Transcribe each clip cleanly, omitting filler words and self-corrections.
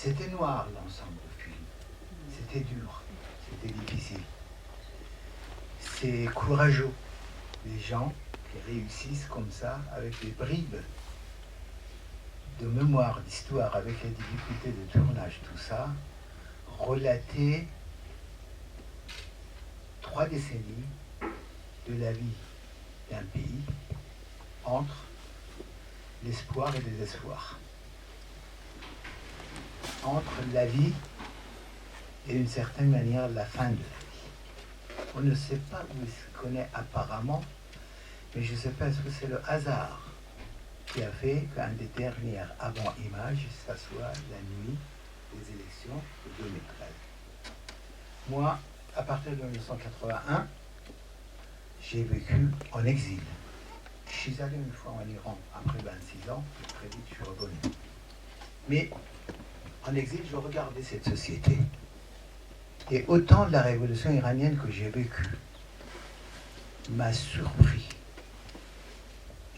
C'était noir l'ensemble du film. C'était dur, c'était difficile. C'est courageux, les gens qui réussissent comme ça, avec des bribes de mémoire, d'histoire, avec les difficultés de tournage, tout ça, relater 3 décennies de la vie d'un pays entre l'espoir et le désespoir, entre la vie et d'une certaine manière la fin de la vie. On ne sait pas où il se connaît apparemment, mais je ne sais pas, est-ce que c'est le hasard qui a fait qu'un des dernières avant-images, ça soit la nuit des élections de 2013. Moi, à partir de 1981, j'ai vécu en exil. Je suis allé une fois en Iran après 26 ans, et très vite je suis revenu. Mais en exil, je regardais cette société. Et autant de la révolution iranienne que j'ai vécue m'a surpris.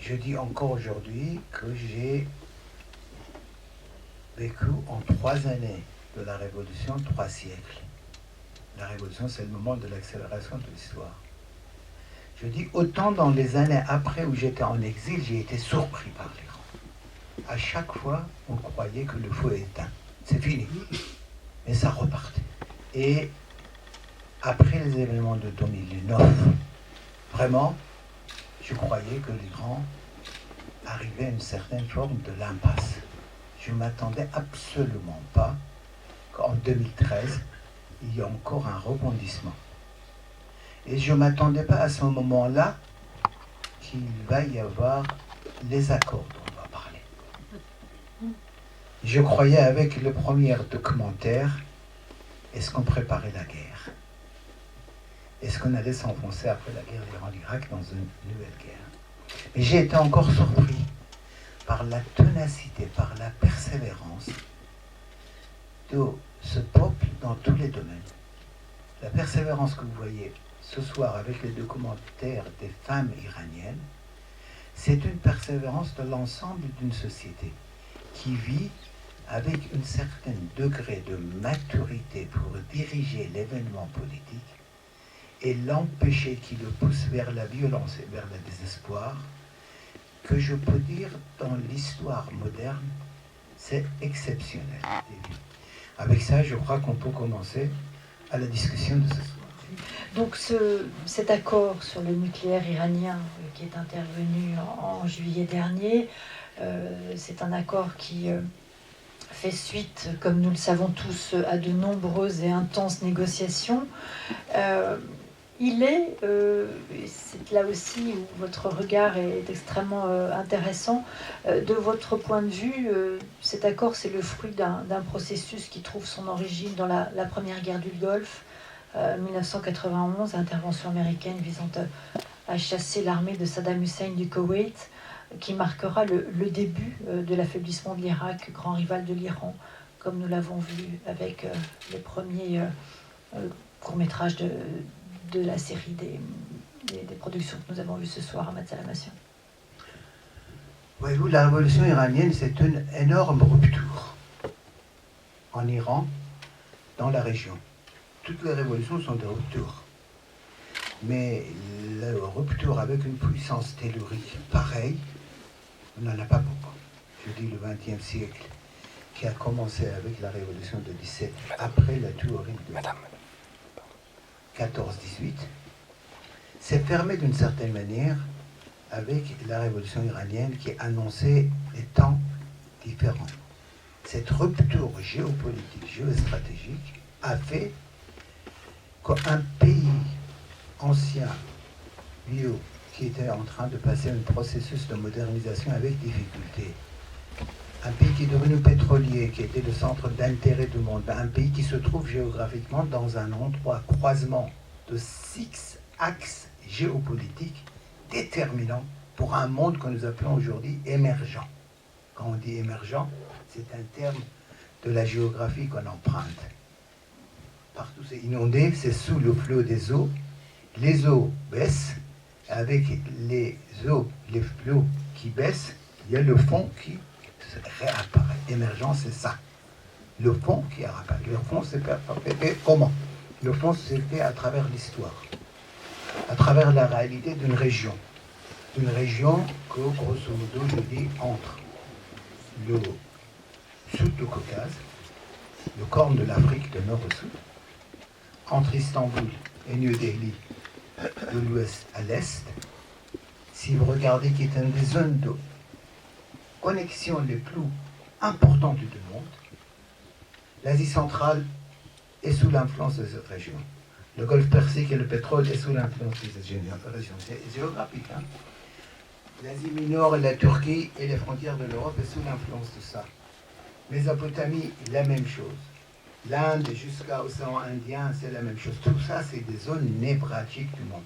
Je dis encore aujourd'hui que j'ai vécu en 3 années de la révolution 3 siècles. La révolution, c'est le moment de l'accélération de l'histoire. Je dis autant dans les années après où j'étais en exil, j'ai été surpris par l'Iran. À chaque fois, on croyait que le feu est éteint. C'est fini. Mais ça repartait. Et après les événements de 2009, vraiment, je croyais que l'Iran arrivait à une certaine forme de l'impasse. Je ne m'attendais absolument pas qu'en 2013, il y ait encore un rebondissement. Et je ne m'attendais pas à ce moment-là qu'il va y avoir les accords dont on va parler. Je croyais avec le premier documentaire, est-ce qu'on préparait la guerre? Est-ce qu'on allait s'enfoncer après la guerre d'Iran-Irak dans une nouvelle guerre? Mais j'ai été encore surpris par la ténacité, par la persévérance de ce peuple dans tous les domaines. La persévérance que vous voyez ce soir avec les documentaires des femmes iraniennes, c'est une persévérance de l'ensemble d'une société qui vit avec un certain degré de maturité pour diriger l'événement politique et l'empêcher qui le pousse vers la violence et vers le désespoir, que je peux dire dans l'histoire moderne, c'est exceptionnel. Avec ça, je crois qu'on peut commencer à la discussion de ce soir. Donc cet accord sur le nucléaire iranien qui est intervenu en juillet dernier, c'est un accord qui fait suite, comme nous le savons tous, à de nombreuses et intenses négociations. C'est là aussi où votre regard est extrêmement intéressant. De votre point de vue, cet accord, c'est le fruit d'un processus qui trouve son origine dans la première guerre du Golfe, 1991, intervention américaine visant à chasser l'armée de Saddam Hussein du Koweït, qui marquera le début de l'affaiblissement de l'Irak, grand rival de l'Iran, comme nous l'avons vu avec les premiers courts-métrages de la série des productions que nous avons vues ce soir à Matsalamation. Voyez-vous, la révolution iranienne, c'est une énorme rupture en Iran, dans la région. Toutes les révolutions sont des ruptures. Mais la rupture avec une puissance tellurique pareille, on n'en a pas beaucoup. Je dis le XXe siècle, qui a commencé avec la révolution de 17, après la tuerie de 14-18, s'est fermé d'une certaine manière avec la révolution iranienne qui annonçait des temps différents. Cette rupture géopolitique, géostratégique a fait qu'un pays ancien, vieux, qui était en train de passer un processus de modernisation avec difficulté, un pays qui est devenu pétrolier, qui était le centre d'intérêt du monde, un pays qui se trouve géographiquement dans un endroit croisement de 6 axes géopolitiques déterminants pour un monde que nous appelons aujourd'hui émergent. Quand on dit émergent, c'est un terme de la géographie qu'on emprunte. Partout c'est inondé, c'est sous le flot des eaux. Les eaux baissent, avec les eaux, les flots qui baissent, il y a le fond qui réapparaît. Émergent, c'est ça. Le fond qui est arabe. Le fond, c'est fait comment? Le fond, c'est fait à travers l'histoire, à travers la réalité d'une région. Une région que, grosso modo, je dis, entre le sud du Caucase, le corne de l'Afrique de nord au sud, entre Istanbul et New Delhi, de l'ouest à l'est. Si vous regardez, qui est une des zones de connexion les plus importantes du monde, l'Asie centrale est sous l'influence de cette région. Le Golfe Persique et le pétrole est sous l'influence de cette région. C'est géographique. Hein? L'Asie mineure et la Turquie et les frontières de l'Europe est sous l'influence de ça. Mésopotamie, la même chose. L'Inde jusqu'à l'océan Indien, c'est la même chose. Tout ça, c'est des zones névralgiques du monde.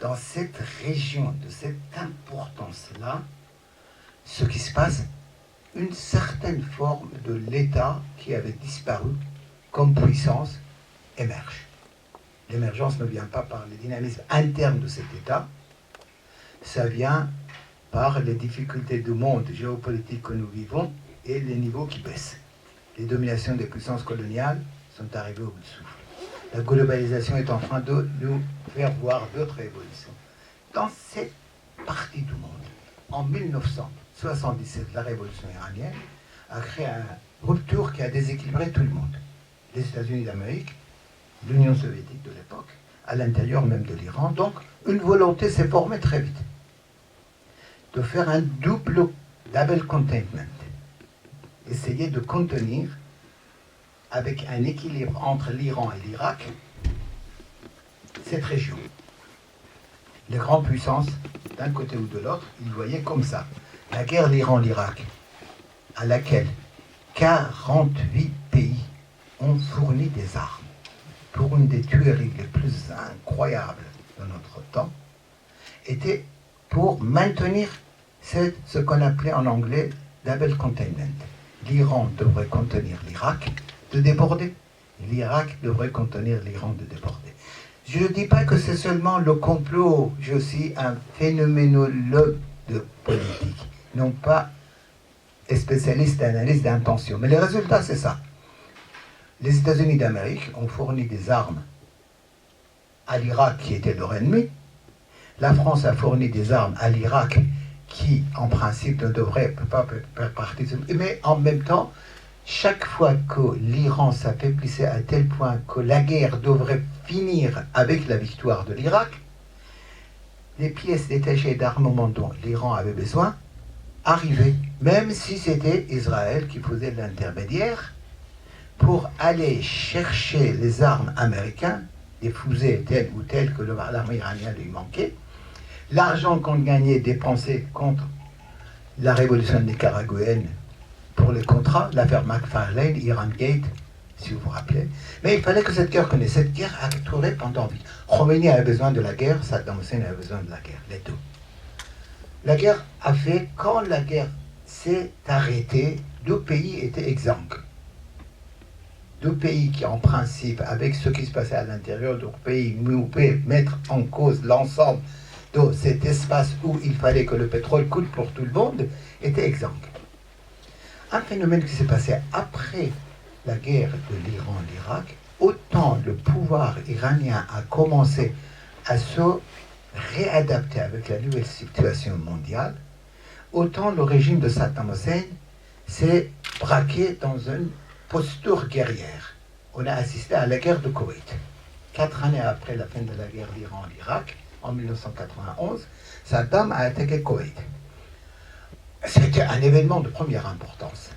Dans cette région, de cette importance-là, ce qui se passe, une certaine forme de l'État qui avait disparu comme puissance émerge. L'émergence ne vient pas par le dynamisme interne de cet État, ça vient par les difficultés du monde géopolitique que nous vivons et les niveaux qui baissent. Les dominations des puissances coloniales sont arrivées au bout de souffle. La globalisation est en train de nous faire voir d'autres évolutions. Dans cette partie du monde, en 1977, la révolution iranienne a créé une rupture qui a déséquilibré tout le monde. Les États-Unis d'Amérique, l'Union soviétique de l'époque, à l'intérieur même de l'Iran. Donc, une volonté s'est formée très vite de faire un double containment. Essayer de contenir, avec un équilibre entre l'Iran et l'Irak, cette région. Les grandes puissances, d'un côté ou de l'autre, ils voyaient comme ça. La guerre d'Iran-Irak, à laquelle 48 pays ont fourni des armes pour une des tueries les plus incroyables de notre temps, était pour maintenir ce qu'on appelait en anglais double containment. L'Iran devrait contenir l'Irak de déborder. L'Irak devrait contenir l'Iran de déborder. Je ne dis pas que c'est seulement le complot, je suis un phénoménologue de politique, non pas spécialiste d'analyse d'intention. Mais le résultat, c'est ça. Les États-Unis d'Amérique ont fourni des armes à l'Irak qui était leur ennemi. La France a fourni des armes à l'Irak qui, en principe, ne devrait pas faire partie de... Mais en même temps, chaque fois que l'Iran s'affaiblissait à tel point que la guerre devrait finir avec la victoire de l'Irak, les pièces détachées d'armement dont l'Iran avait besoin arrivaient, même si c'était Israël qui faisait l'intermédiaire, pour aller chercher les armes américaines, des fusées telles ou telles que l'armée iranienne lui manquait, l'argent qu'on gagnait dépensé contre la révolution nicaraguayenne pour les contrats, l'affaire McFarlane, Iran Gate, si vous vous rappelez. Mais il fallait que cette guerre connaisse. Cette guerre a duré pendant vie. Khomeini avait besoin de la guerre, Saddam Hussein avait besoin de la guerre, les deux. La guerre a fait, quand la guerre s'est arrêtée, deux pays étaient exsangues. Deux pays qui, en principe, avec ce qui se passait à l'intérieur de leur pays, pouvaient mettre en cause l'ensemble de cet espace où il fallait que le pétrole coule pour tout le monde, étaient exsangues. Un phénomène qui s'est passé après la guerre de l'Iran-l'Irak, autant le pouvoir iranien a commencé à se réadapter avec la nouvelle situation mondiale, autant le régime de Saddam Hussein s'est braqué dans une posture guerrière. On a assisté à la guerre de Koweït. 4 années après la fin de la guerre d'Iran-Irak, en 1991, Saddam a attaqué Koweït. C'était un événement de première importance.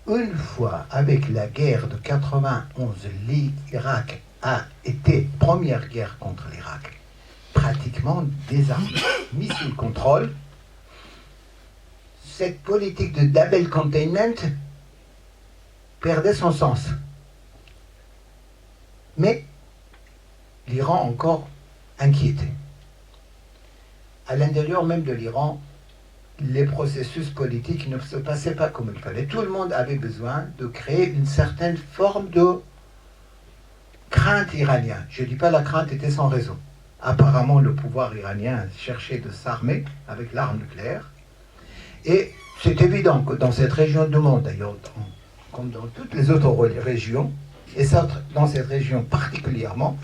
Une fois, avec la guerre de 91, l'Irak a été première guerre contre l'Irak, pratiquement désarmé, mis sous contrôle. Cette politique de double containment perdait son sens. Mais l'Iran encore inquiété. À l'intérieur même de l'Iran, les processus politiques ne se passaient pas comme il fallait. Tout le monde avait besoin de créer une certaine forme de crainte iranienne. Je ne dis pas la crainte était sans raison. Apparemment, le pouvoir iranien cherchait de s'armer avec l'arme nucléaire. Et c'est évident que dans cette région du monde, d'ailleurs, comme dans toutes les autres régions, et dans cette région particulièrement,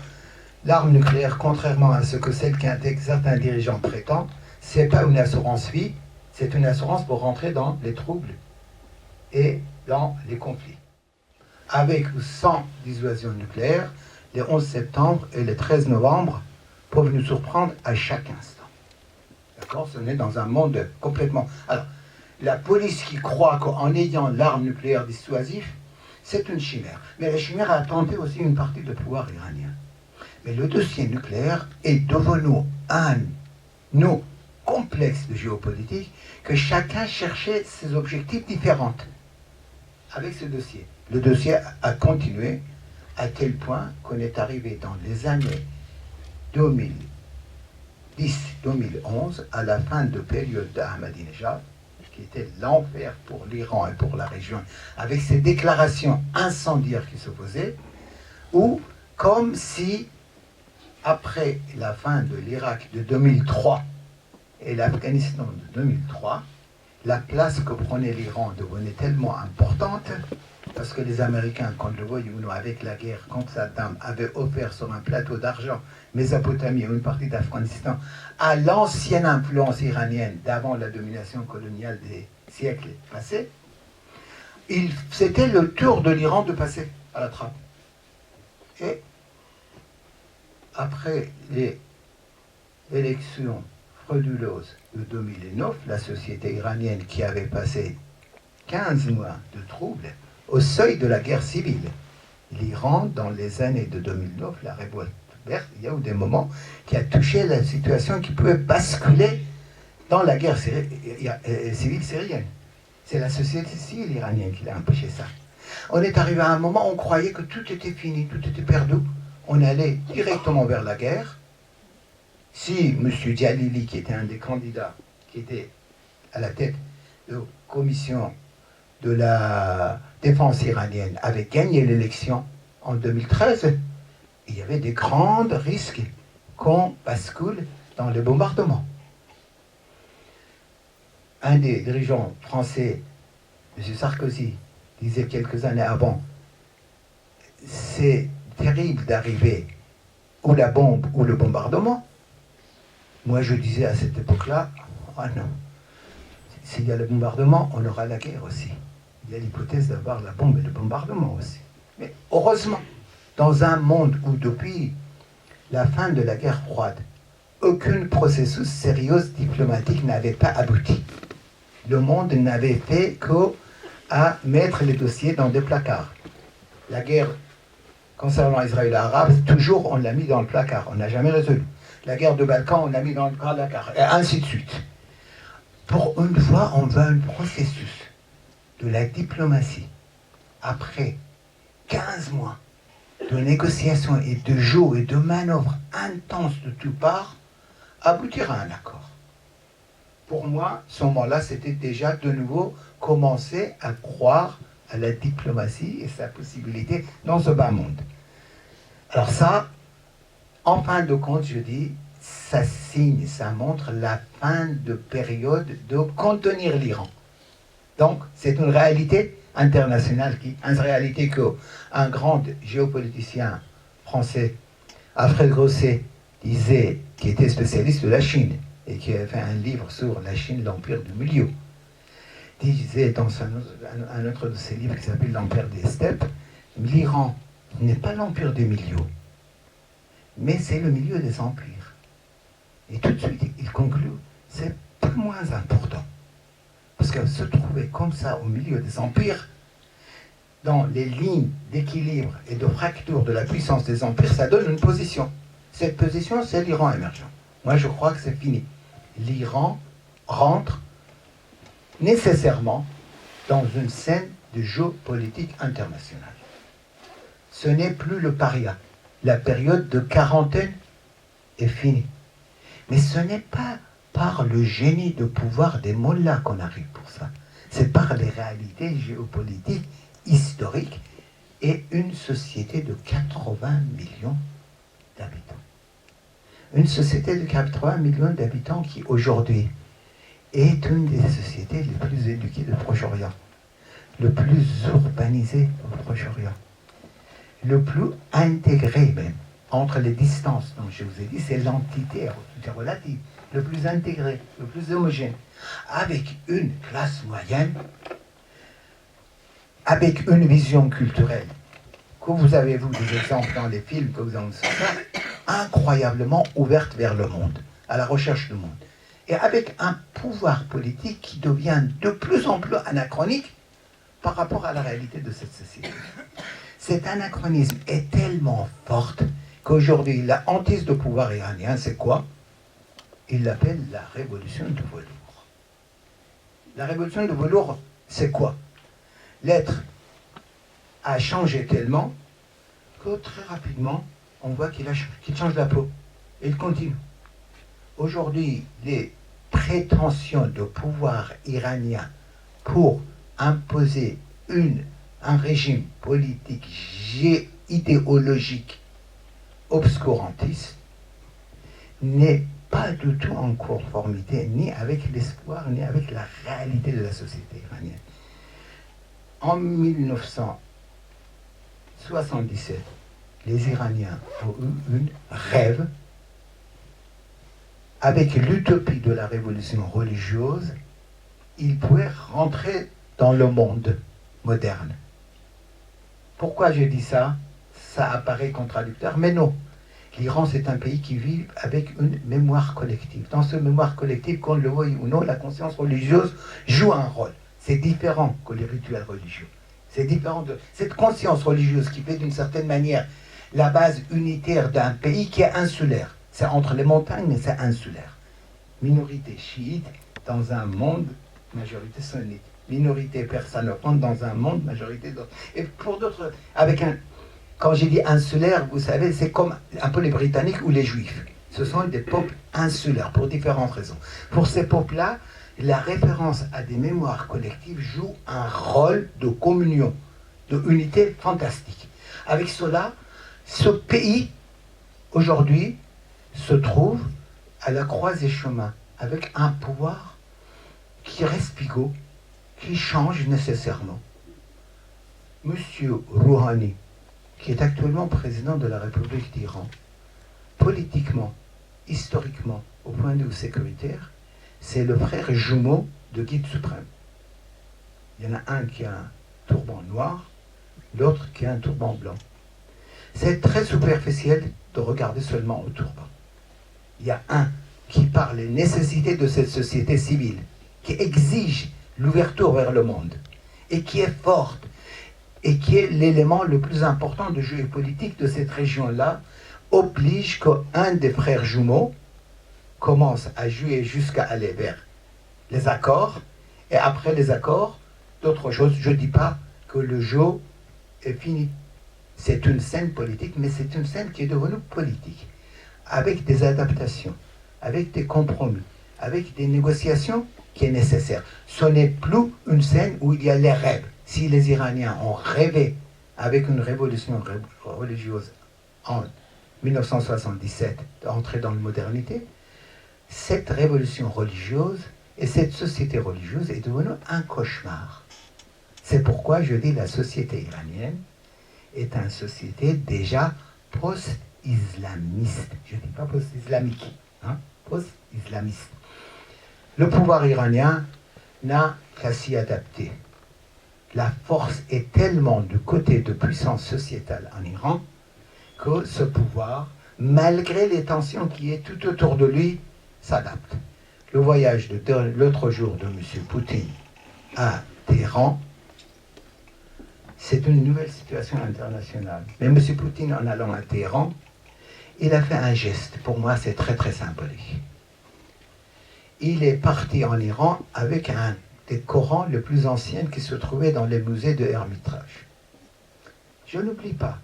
l'arme nucléaire, contrairement à ce que certains dirigeants prétendent, ce n'est pas une assurance vie, c'est une assurance pour rentrer dans les troubles et dans les conflits. Avec ou sans dissuasion nucléaire, les 11 septembre et les 13 novembre peuvent nous surprendre à chaque instant. D'accord ? On est dans un monde complètement... Alors, la police qui croit qu'en ayant l'arme nucléaire dissuasive, c'est une chimère. Mais la chimère a tenté aussi une partie du pouvoir iranien. Mais le dossier nucléaire est devenu un nœud complexe de géopolitique que chacun cherchait ses objectifs différents avec ce dossier. Le dossier a continué à tel point qu'on est arrivé dans les années 2010-2011 à la fin de période d'Ahmadinejad, qui était l'enfer pour l'Iran et pour la région, avec ces déclarations incendiaires qui se faisaient, ou comme si, après la fin de l'Irak de 2003 et l'Afghanistan de 2003, la place que prenait l'Iran devenait tellement importante, parce que les Américains, quand le voyaient ou non, avec la guerre contre Saddam, avaient offert sur un plateau d'argent Mésopotamie et une partie d'Afghanistan à l'ancienne influence iranienne d'avant la domination coloniale des siècles passés, c'était le tour de l'Iran de passer à la trappe. Et après les élections frauduleuses de 2009, la société iranienne qui avait passé 15 mois de troubles au seuil de la guerre civile. L'Iran, dans les années de 2009, la révolte verte, il y a eu des moments qui a touché la situation qui pouvait basculer dans la guerre civile syrienne. C'est la société civile iranienne qui l'a empêché ça. On est arrivé à un moment où on croyait que tout était fini, tout était perdu. On allait directement vers la guerre. Si M. Jalili, qui était un des candidats, qui était à la tête de la commission de la défense iranienne, avait gagné l'élection en 2013, il y avait des grands risques qu'on bascule dans les bombardements. Un des dirigeants français, M. Sarkozy, disait quelques années avant, c'est terrible d'arriver ou la bombe ou le bombardement. Moi, je disais à cette époque-là, ah non, s'il y a le bombardement, on aura la guerre aussi. Il y a l'hypothèse d'avoir la bombe et le bombardement aussi. Mais heureusement, dans un monde où depuis la fin de la guerre froide, aucun processus sérieux diplomatique n'avait pas abouti. Le monde n'avait fait qu'à mettre les dossiers dans des placards. La guerre concernant Israël et Arabes, toujours on l'a mis dans le placard, on n'a jamais résolu. La guerre de Balkan, on l'a mis dans le placard, et ainsi de suite. Pour une fois, on veut un processus de la diplomatie, après 15 mois de négociations et de jeux et de manœuvres intenses de toutes parts, aboutir à un accord. Pour moi, ce moment-là, c'était déjà de nouveau commencer à croire à la diplomatie et sa possibilité dans ce bas monde. Alors ça, en fin de compte, je dis, ça signe, ça montre la fin de période de contenir l'Iran. Donc, c'est une réalité internationale, une réalité qu'un grand géopoliticien français, Alfred Grosset, disait, qui était spécialiste de la Chine, et qui a fait un livre sur la Chine, l'Empire du Milieu, disait dans un autre de ses livres qui s'appelle L'Empire des Steppes, l'Iran n'est pas l'Empire des Milieux, mais c'est le milieu des empires. Et tout de suite, il conclut, c'est pas moins important. Parce que se trouver comme ça au milieu des empires, dans les lignes d'équilibre et de fracture de la puissance des empires, ça donne une position. Cette position, c'est l'Iran émergent. Moi, je crois que c'est fini. L'Iran rentre nécessairement dans une scène de géopolitique internationale. Ce n'est plus le paria. La période de quarantaine est finie. Mais ce n'est pas par le génie de pouvoir des mollahs qu'on arrive pour ça. C'est par les réalités géopolitiques, historiques, et une société de 80 millions d'habitants. Une société de 80 millions d'habitants qui, aujourd'hui, est une des sociétés les plus éduquées du Proche-Orient. le plus urbanisé au Proche-Orient, le plus intégré même, entre les distances, donc je vous ai dit, c'est l'entité, tout est relative, le plus intégré, le plus homogène, avec une classe moyenne, avec une vision culturelle, que vous avez, vous, des exemples dans les films que vous avez sur ça, incroyablement ouverte vers le monde, à la recherche du monde. Et avec un pouvoir politique qui devient de plus en plus anachronique par rapport à la réalité de cette société. Cet anachronisme est tellement fort qu'aujourd'hui, la hantise de pouvoir iranien, c'est quoi? Il l'appelle la révolution du velours. La révolution du velours, c'est quoi? L'être a changé tellement que très rapidement, on voit qu'il change la peau. Et il continue. Aujourd'hui, les prétentions de pouvoir iranien pour imposer un régime politique idéologique obscurantiste n'est pas du tout en conformité ni avec l'espoir ni avec la réalité de la société iranienne. En 1977, les Iraniens ont eu un rêve avec l'utopie de la révolution religieuse. Ils pouvaient rentrer dans le monde moderne. Pourquoi je dis ça? Ça apparaît contradictoire, mais non. L'Iran, c'est un pays qui vit avec une mémoire collective. Dans cette mémoire collective, qu'on le veuille ou non, la conscience religieuse joue un rôle. C'est différent que les rituels religieux. C'est différent de cette conscience religieuse qui fait d'une certaine manière la base unitaire d'un pays qui est insulaire. C'est entre les montagnes, mais c'est insulaire. Minorité chiite dans un monde, majorité sunnite. Minorité persanophone dans un monde, majorité d'autres. Et pour d'autres, quand j'ai dit insulaire, vous savez, c'est comme un peu les Britanniques ou les Juifs. Ce sont des peuples insulaires pour différentes raisons. Pour ces peuples-là, la référence à des mémoires collectives joue un rôle de communion, de unité fantastique. Avec cela, ce pays, aujourd'hui, se trouve à la croisée chemin, avec un pouvoir qui reste pivot, qui change nécessairement. Monsieur Rouhani, qui est actuellement président de la République d'Iran, politiquement, historiquement, au point de vue sécuritaire, c'est le frère jumeau de Guide suprême. Il y en a un qui a un turban noir, l'autre qui a un turban blanc. C'est très superficiel de regarder seulement au turban. Il y a un qui parle des nécessités de cette société civile, qui exige l'ouverture vers le monde, et qui est forte, et qui est l'élément le plus important de géopolitique de cette région-là, oblige qu'un des frères jumeaux commence à jouer jusqu'à aller vers les accords, et après les accords, d'autres choses. Je ne dis pas que le jeu est fini. C'est une scène politique, mais c'est une scène qui est devenue politique, avec des adaptations, avec des compromis, avec des négociations qui est nécessaire. Ce n'est plus une scène où il y a les rêves. Si les Iraniens ont rêvé avec une révolution religieuse en 1977 d'entrer dans la modernité, cette révolution religieuse et cette société religieuse est devenue un cauchemar. C'est pourquoi je dis la société iranienne est une société déjà post-islamiste. Je ne dis pas post-islamique, hein, post-islamiste. Le pouvoir iranien n'a qu'à s'y adapter. La force est tellement du côté de puissance sociétale en Iran que ce pouvoir, malgré les tensions qui est tout autour de lui, s'adapte. Le voyage de l'autre jour de M. Poutine à Téhéran, c'est une nouvelle situation internationale. Mais M. Poutine, en allant à Téhéran, il a fait un geste. Pour moi, c'est très très symbolique. Il est parti en Iran avec un des Corans les plus anciens qui se trouvaient dans les musées de Hermitage. Je n'oublie pas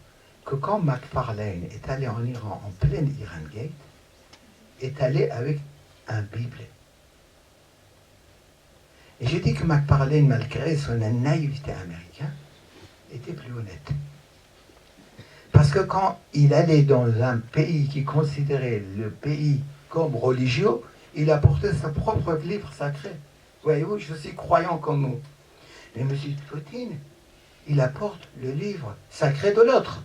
que quand Macfarlane est allé en Iran en pleine Iran Gate, est allé avec un Bible. Et je dis que Macfarlane, malgré son naïveté américaine, était plus honnête. Parce que quand il allait dans un pays qui considérait le pays comme religieux, il apportait son propre livre sacré. Voyez-vous, je suis croyant comme vous. Mais M. Poutine, il apporte le livre sacré de l'autre.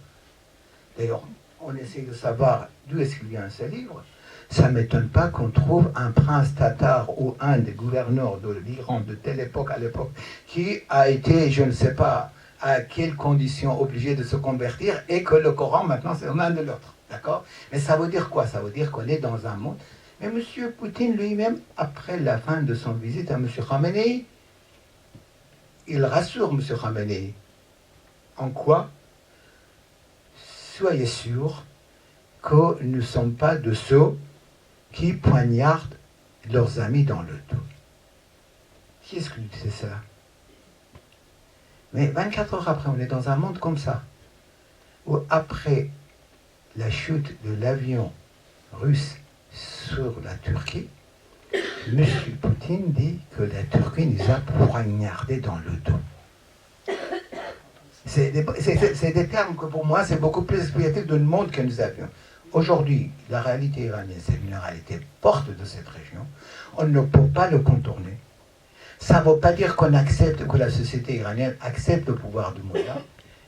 D'ailleurs, on essaie de savoir d'où est-ce qu'il vient ce livre. Ça ne m'étonne pas qu'on trouve un prince tatar ou un des gouverneurs de l'Iran de telle époque à l'époque qui a été, je ne sais pas à quelles conditions, obligé de se convertir et que le Coran maintenant c'est aux mains de l'autre. D'accord? Mais ça veut dire quoi? Ça veut dire qu'on est dans un monde. Mais M. Poutine lui-même, après la fin de son visite à M. Khamenei, il rassure M. Khamenei. En quoi? Soyez sûr que nous ne sommes pas de ceux qui poignardent leurs amis dans le dos. Qui est-ce qui disait ça? Mais 24 heures après, on est dans un monde comme ça, où après la chute de l'avion russe sur la Turquie, M. Poutine dit que la Turquie nous a poignardés dans le dos. C'est des termes que pour moi, c'est beaucoup plus explicatif du monde que nous avions. Aujourd'hui, la réalité iranienne, c'est une réalité forte de cette région. On ne peut pas le contourner. Ça ne veut pas dire qu'on accepte, que la société iranienne accepte le pouvoir du Mullah.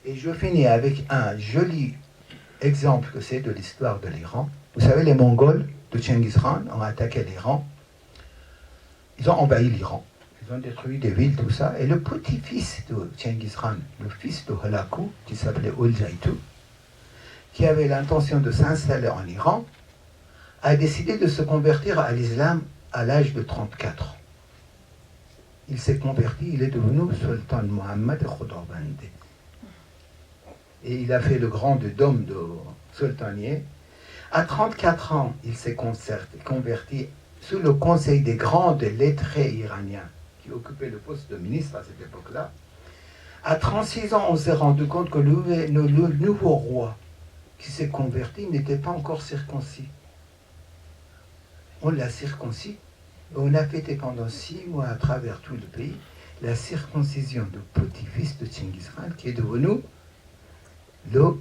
Et je finis avec un joli exemple que c'est de l'histoire de l'Iran. Vous savez, les Mongols de Genghis Khan ont attaqué l'Iran. Ils ont envahi l'Iran. Ils ont détruit des villes, tout ça. Et le petit-fils de Genghis Khan, le fils de Hulagu, qui s'appelait Ul-Jaitu, qui avait l'intention de s'installer en Iran, a décidé de se convertir à l'islam à l'âge de 34 ans. Il s'est converti, il est devenu Sultan Mohammad Khordadbandi. Et il a fait le grand dôme de sultanier. À 34 ans, il s'est converti sous le conseil des grands lettrés iraniens qui occupaient le poste de ministre à cette époque-là. À 36 ans, on s'est rendu compte que le nouveau roi qui s'est converti n'était pas encore circoncis. On l'a circoncis et on a fêté pendant 6 mois à travers tout le pays la circoncision du petit-fils de Genghis Khan qui est devenu le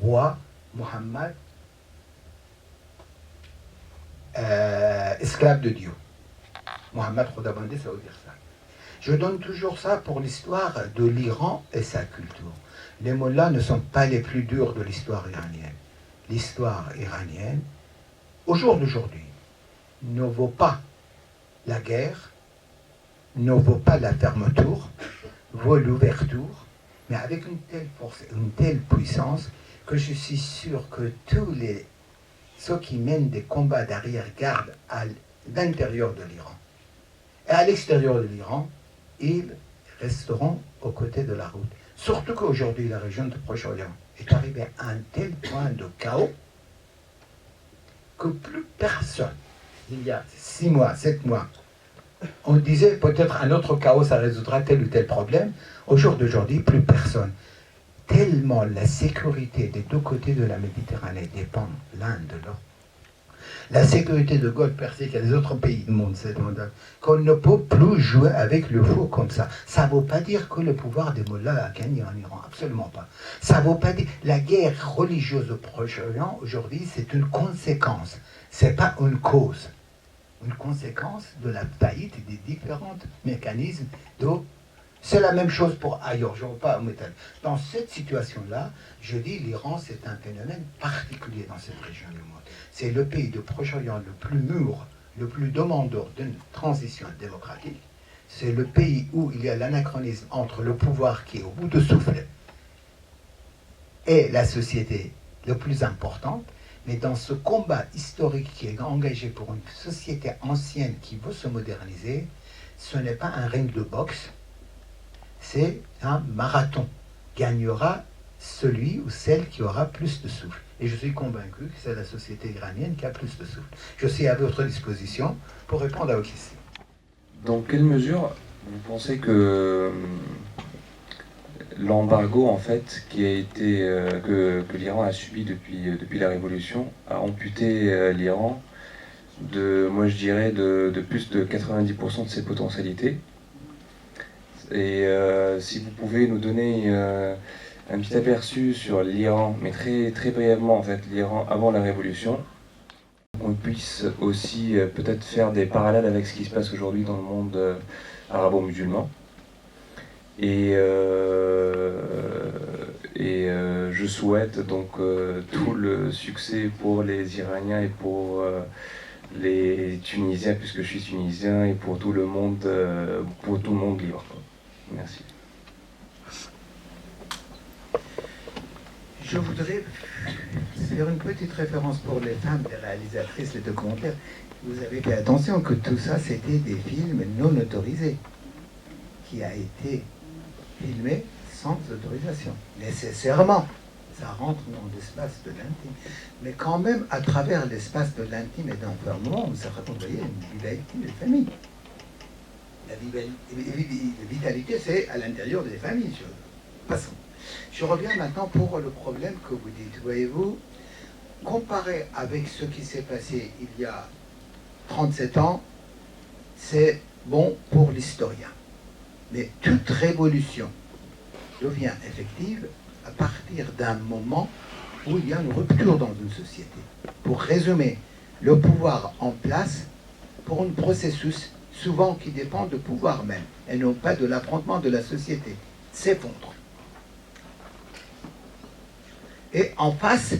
roi Mohammed, esclave de Dieu. Mohammed Khordadbandi, ça veut dire ça. Je donne toujours ça pour l'histoire de l'Iran et sa culture. Les mollahs ne sont pas les plus durs de l'histoire iranienne. L'histoire iranienne, au jour d'aujourd'hui, ne vaut pas la guerre, ne vaut pas la fermeture, vaut l'ouverture, mais avec une telle force, une telle puissance, que je suis sûr que tous ceux qui mènent des combats d'arrière-garde à l'intérieur de l'Iran et à l'extérieur de l'Iran, ils resteront aux côtés de la route. Surtout qu'aujourd'hui, la région du Proche-Orient est arrivée à un tel point de chaos que plus personne, il y a 6 mois, 7 mois, on disait peut-être un autre chaos, ça résoudra tel ou tel problème. Au jour d'aujourd'hui, plus personne. Tellement la sécurité des deux côtés de la Méditerranée dépend l'un de l'autre. La sécurité de Golfe Persique et des autres pays du monde, c'est mondial, qu'on ne peut plus jouer avec le feu comme ça. Ça ne veut pas dire que le pouvoir des mollahs a gagné en Iran, absolument pas. Ça ne veut pas dire la guerre religieuse au Proche-Orient aujourd'hui, c'est une conséquence, c'est pas une cause. Une conséquence de la faillite des différents mécanismes de... C'est la même chose pour ailleurs, je ne veux pas m'étaler. Dans cette situation-là, je dis l'Iran, c'est un phénomène particulier dans cette région du monde. C'est le pays du Proche-Orient le plus mûr, le plus demandeur d'une transition démocratique. C'est le pays où il y a l'anachronisme entre le pouvoir qui est au bout de souffle et la société le plus importante. Mais dans ce combat historique qui est engagé pour une société ancienne qui veut se moderniser, ce n'est pas un ring de boxe, c'est un marathon. Gagnera celui ou celle qui aura plus de souffle. Et je suis convaincu que c'est la société iranienne qui a plus de souffle. Je suis à votre disposition pour répondre à vos questions. Dans quelle mesure vous pensez que l'embargo en fait qui a été que l'Iran a subi depuis la révolution a amputé l'Iran moi je dirais de plus de 90% de ses potentialités. Et si vous pouvez nous donner un petit aperçu sur l'Iran, mais très, très brièvement en fait, l'Iran avant la révolution, qu'on puisse aussi peut-être faire des parallèles avec ce qui se passe aujourd'hui dans le monde arabo-musulman. Et je souhaite donc tout le succès pour les Iraniens et pour les Tunisiens, puisque je suis tunisien, et pour tout le monde libre. Merci. Je voudrais faire une petite référence pour les femmes, les réalisatrices, les documentaires. Vous avez fait attention que tout ça, c'était des films non autorisés, qui a été filmé sans autorisation. Nécessairement, ça rentre dans l'espace de l'intime. Mais quand même, à travers l'espace de l'intime et d'enfermement, ça raconte une vitalité de famille. La vitalité, c'est à l'intérieur des familles. Passons. Je reviens maintenant pour le problème que vous dites. Voyez-vous, comparé avec ce qui s'est passé il y a 37 ans, c'est bon pour l'historien. Mais toute révolution devient effective à partir d'un moment où il y a une rupture dans une société. Pour résumer, le pouvoir en place pour un processus souvent qui dépend du pouvoir même et non pas de l'affrontement de la société s'effondre. Et en face,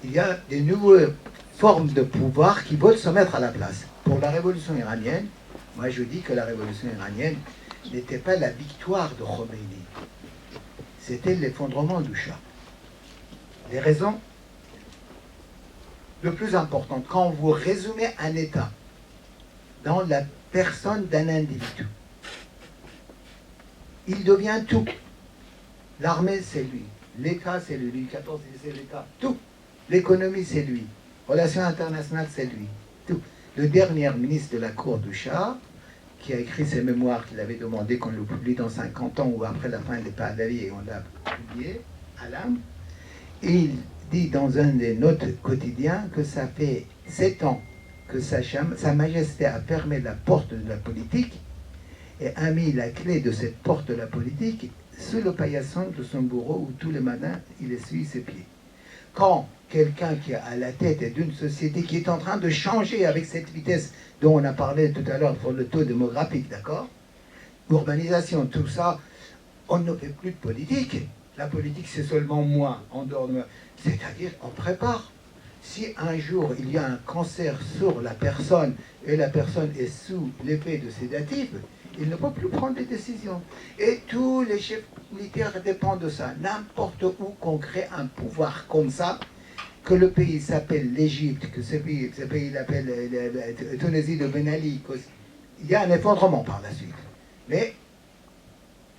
il y a des nouvelles formes de pouvoir qui veulent se mettre à la place. Pour la révolution iranienne, moi je dis que la révolution iranienne n'était pas la victoire de Khomeini, c'était l'effondrement du Shah. Les raisons les plus importantes, quand vous résumez un État dans la personne d'un individu, il devient tout. L'armée, c'est lui. L'État, c'est lui. 14, c'est l'État. Tout. L'économie, c'est lui. Relations internationales, c'est lui. Tout. Le dernier ministre de la cour du Shah, qui a écrit ses mémoires qu'il avait demandé qu'on le publie dans 50 ans ou après la fin des Pahlavis, et on l'a publié, Alam, il dit dans un des notes quotidiens que ça fait 7 ans que Sa Majesté a fermé la porte de la politique et a mis la clé de cette porte de la politique sous le paillasson de son bureau où tous les matins il essuie ses pieds. Quand quelqu'un qui est à la tête d'une société qui est en train de changer avec cette vitesse dont on a parlé tout à l'heure pour le taux démographique, d'accord? Urbanisation, tout ça, on ne fait plus de politique. La politique, c'est seulement moi, en dehors de moi. C'est-à-dire, on prépare. Si un jour, il y a un cancer sur la personne et la personne est sous l'effet de sédatifs, il ne peut plus prendre des décisions. Et tous les chefs militaires dépendent de ça. N'importe où qu'on crée un pouvoir comme ça, que le pays s'appelle l'Égypte, que ce pays l'appelle la Tunisie de Ben Ali, il y a un effondrement par la suite. Mais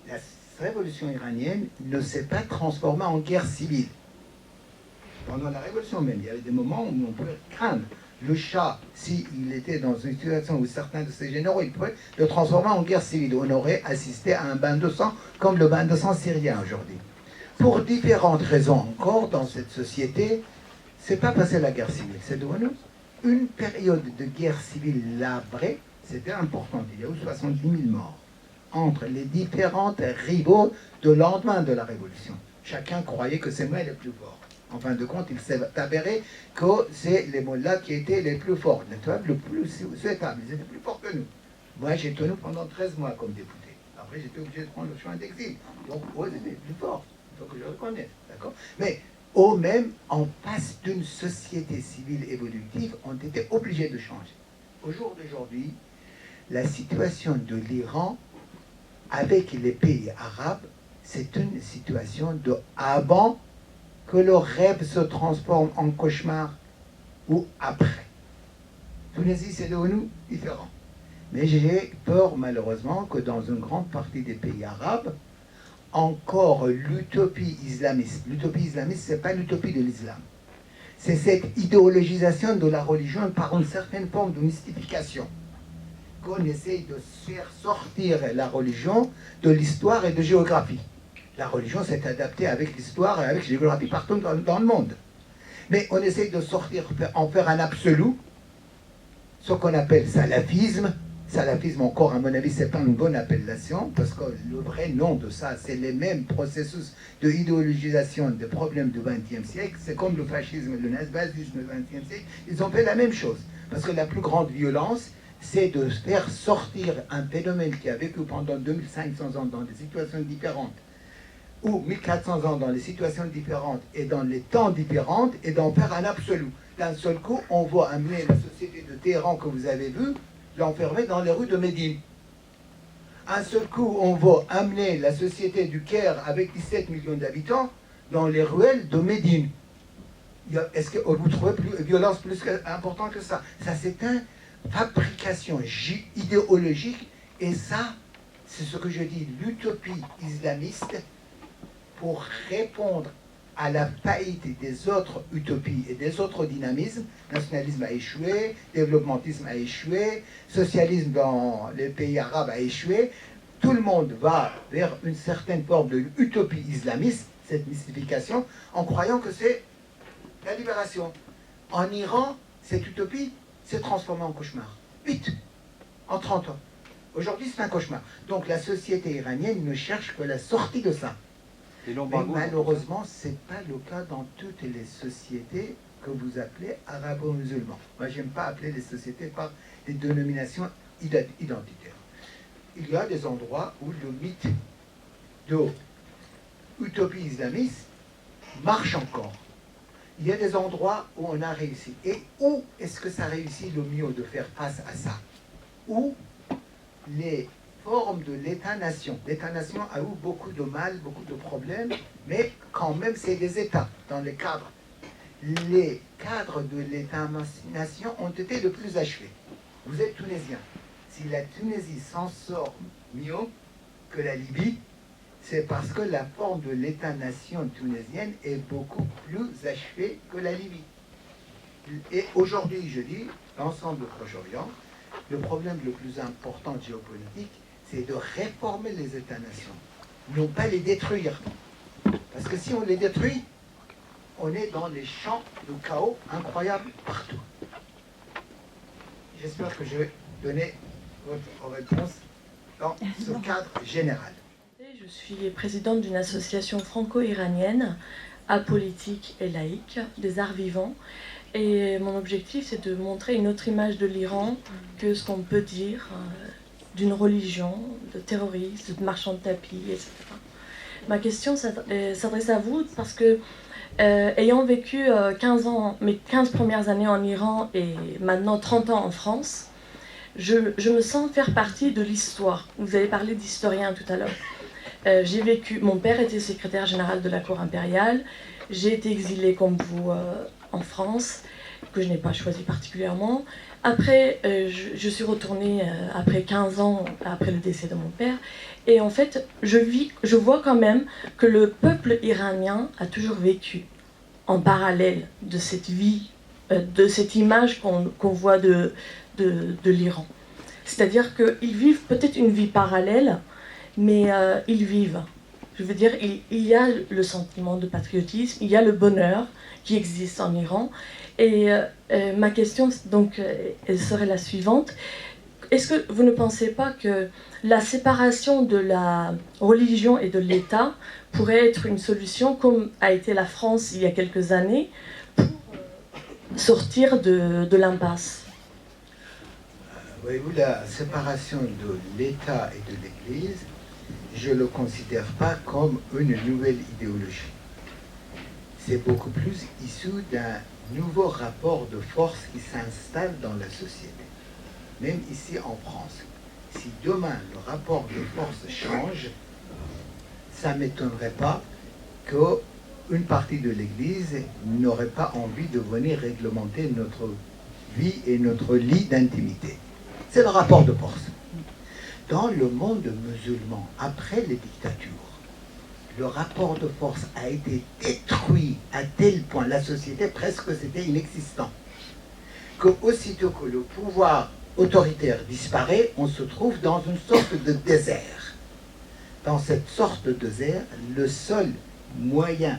la révolution iranienne ne s'est pas transformée en guerre civile. Pendant la révolution même, il y avait des moments où on pouvait craindre. Le Shah, s'il était dans une situation où certains de ses généraux, il pourrait le transformer en guerre civile. On aurait assisté à un bain de sang comme le bain de sang syrien aujourd'hui. Pour différentes raisons encore, dans cette société, c'est pas passé la guerre civile. C'est devenu une période de guerre civile labrée. C'était important. Il y a eu 70 000 morts entre les différents rivaux de lendemain de la révolution. Chacun croyait que c'est moi le plus fort. En fin de compte, il s'est avéré que c'est les mollahs qui étaient les plus forts, le plus souhaitables, ils étaient plus forts que nous. Moi, j'ai tenu pendant 13 mois comme député. Après, j'étais obligé de prendre le chemin d'exil. Donc, eux, ils étaient plus forts. Donc, je le reconnais, d'accord? Mais, eux-mêmes, en face d'une société civile évolutive, ont été obligés de changer. Au jour d'aujourd'hui, la situation de l'Iran avec les pays arabes, c'est une situation de avant que le rêve se transforme en cauchemar ou après. Tunisie, c'est devenu différent. Mais j'ai peur, malheureusement, que dans une grande partie des pays arabes, encore l'utopie islamiste. L'utopie islamiste, ce n'est pas l'utopie de l'islam. C'est cette idéologisation de la religion par une certaine forme de mystification. Qu'on essaye de faire sortir la religion de l'histoire et de géographie. La religion s'est adaptée avec l'histoire et avec la géographie partout dans le monde. Mais on essaye de sortir, en faire un absolu, ce qu'on appelle salafisme. Salafisme, encore, à mon avis, c'est pas une bonne appellation, parce que le vrai nom de ça, c'est les mêmes processus de idéologisation des problèmes du XXe siècle. C'est comme le fascisme et le nazisme du XXe siècle. Ils ont fait la même chose. Parce que la plus grande violence c'est de faire sortir un phénomène qui a vécu pendant 2500 ans dans des situations différentes, ou 1400 ans dans des situations différentes et dans les temps différents, et d'en faire un absolu. D'un seul coup, on voit amener la société de Téhéran que vous avez vue, l'enfermer dans les rues de Médine. Un seul coup, on va amener la société du Caire avec 17 millions d'habitants dans les ruelles de Médine. Est-ce que vous trouvez violence plus importante que ça? Ça, c'est une fabrication idéologique, et ça, c'est ce que je dis, l'utopie islamiste, pour répondre à la faillite des autres utopies et des autres dynamismes. Nationalisme a échoué, développementisme a échoué, socialisme dans les pays arabes a échoué. Tout le monde va vers une certaine forme de utopie islamiste, cette mystification, en croyant que c'est la libération. En Iran, cette utopie s'est transformée en cauchemar. Vite, en 30 ans. Aujourd'hui, c'est un cauchemar. Donc la société iranienne ne cherche que la sortie de ça. Mais malheureusement, ce n'est pas le cas dans toutes les sociétés que vous appelez arabo-musulmans. Moi, je n'aime pas appeler les sociétés par des dénominations identitaires. Il y a des endroits où le mythe de utopie islamiste marche encore. Il y a des endroits où on a réussi. Et où est-ce que ça réussit le mieux de faire face à ça? Où les forme de l'État-nation. L'État-nation a eu beaucoup de mal, beaucoup de problèmes, mais quand même, c'est des États dans les cadres. Les cadres de l'État-nation ont été le plus achevés. Vous êtes tunisien. Si la Tunisie s'en sort mieux que la Libye, c'est parce que la forme de l'État-nation tunisienne est beaucoup plus achevée que la Libye. Et aujourd'hui, je dis, l'ensemble du Proche-Orient, le problème le plus important géopolitique, c'est de réformer les États-nations, non pas les détruire. Parce que si on les détruit, on est dans les champs de chaos incroyables partout. J'espère que je vais donner votre réponse dans ce cadre général. Je suis présidente d'une association franco-iranienne, apolitique et laïque, des arts vivants. Et mon objectif, c'est de montrer une autre image de l'Iran que ce qu'on peut dire d'une religion, de terroristes, de marchands de tapis, etc. Ma question s'adresse à vous parce que, ayant vécu 15 ans, mes 15 premières années en Iran et maintenant 30 ans en France, je me sens faire partie de l'histoire. Vous avez parlé d'historien tout à l'heure. J'ai vécu, mon père était secrétaire général de la cour impériale, j'ai été exilée comme vous en France, que je n'ai pas choisi particulièrement. Après, je suis retournée après 15 ans, après le décès de mon père, et en fait, je vois quand même que le peuple iranien a toujours vécu en parallèle de cette vie, de cette image qu'on voit de l'Iran. C'est-à-dire qu'ils vivent peut-être une vie parallèle, mais ils vivent. Je veux dire, il y a le sentiment de patriotisme, il y a le bonheur qui existe en Iran. Et ma question, donc, elle serait la suivante. Est-ce que vous ne pensez pas que la séparation de la religion et de l'État pourrait être une solution, comme a été la France il y a quelques années, pour sortir de l'impasse? Voyez-vous, la séparation de l'État et de l'Église, je ne le considère pas comme une nouvelle idéologie. C'est beaucoup plus issu d'un nouveau rapport de force qui s'installe dans la société. Même ici en France, si demain le rapport de force change, ça ne m'étonnerait pas qu'une partie de l'Église n'aurait pas envie de venir réglementer notre vie et notre lit d'intimité. C'est le rapport de force. Dans le monde musulman, après les dictatures, le rapport de force a été détruit à tel point, la société presque c'était inexistant, que aussitôt que le pouvoir autoritaire disparaît, on se trouve dans une sorte de désert. Dans cette sorte de désert, le seul moyen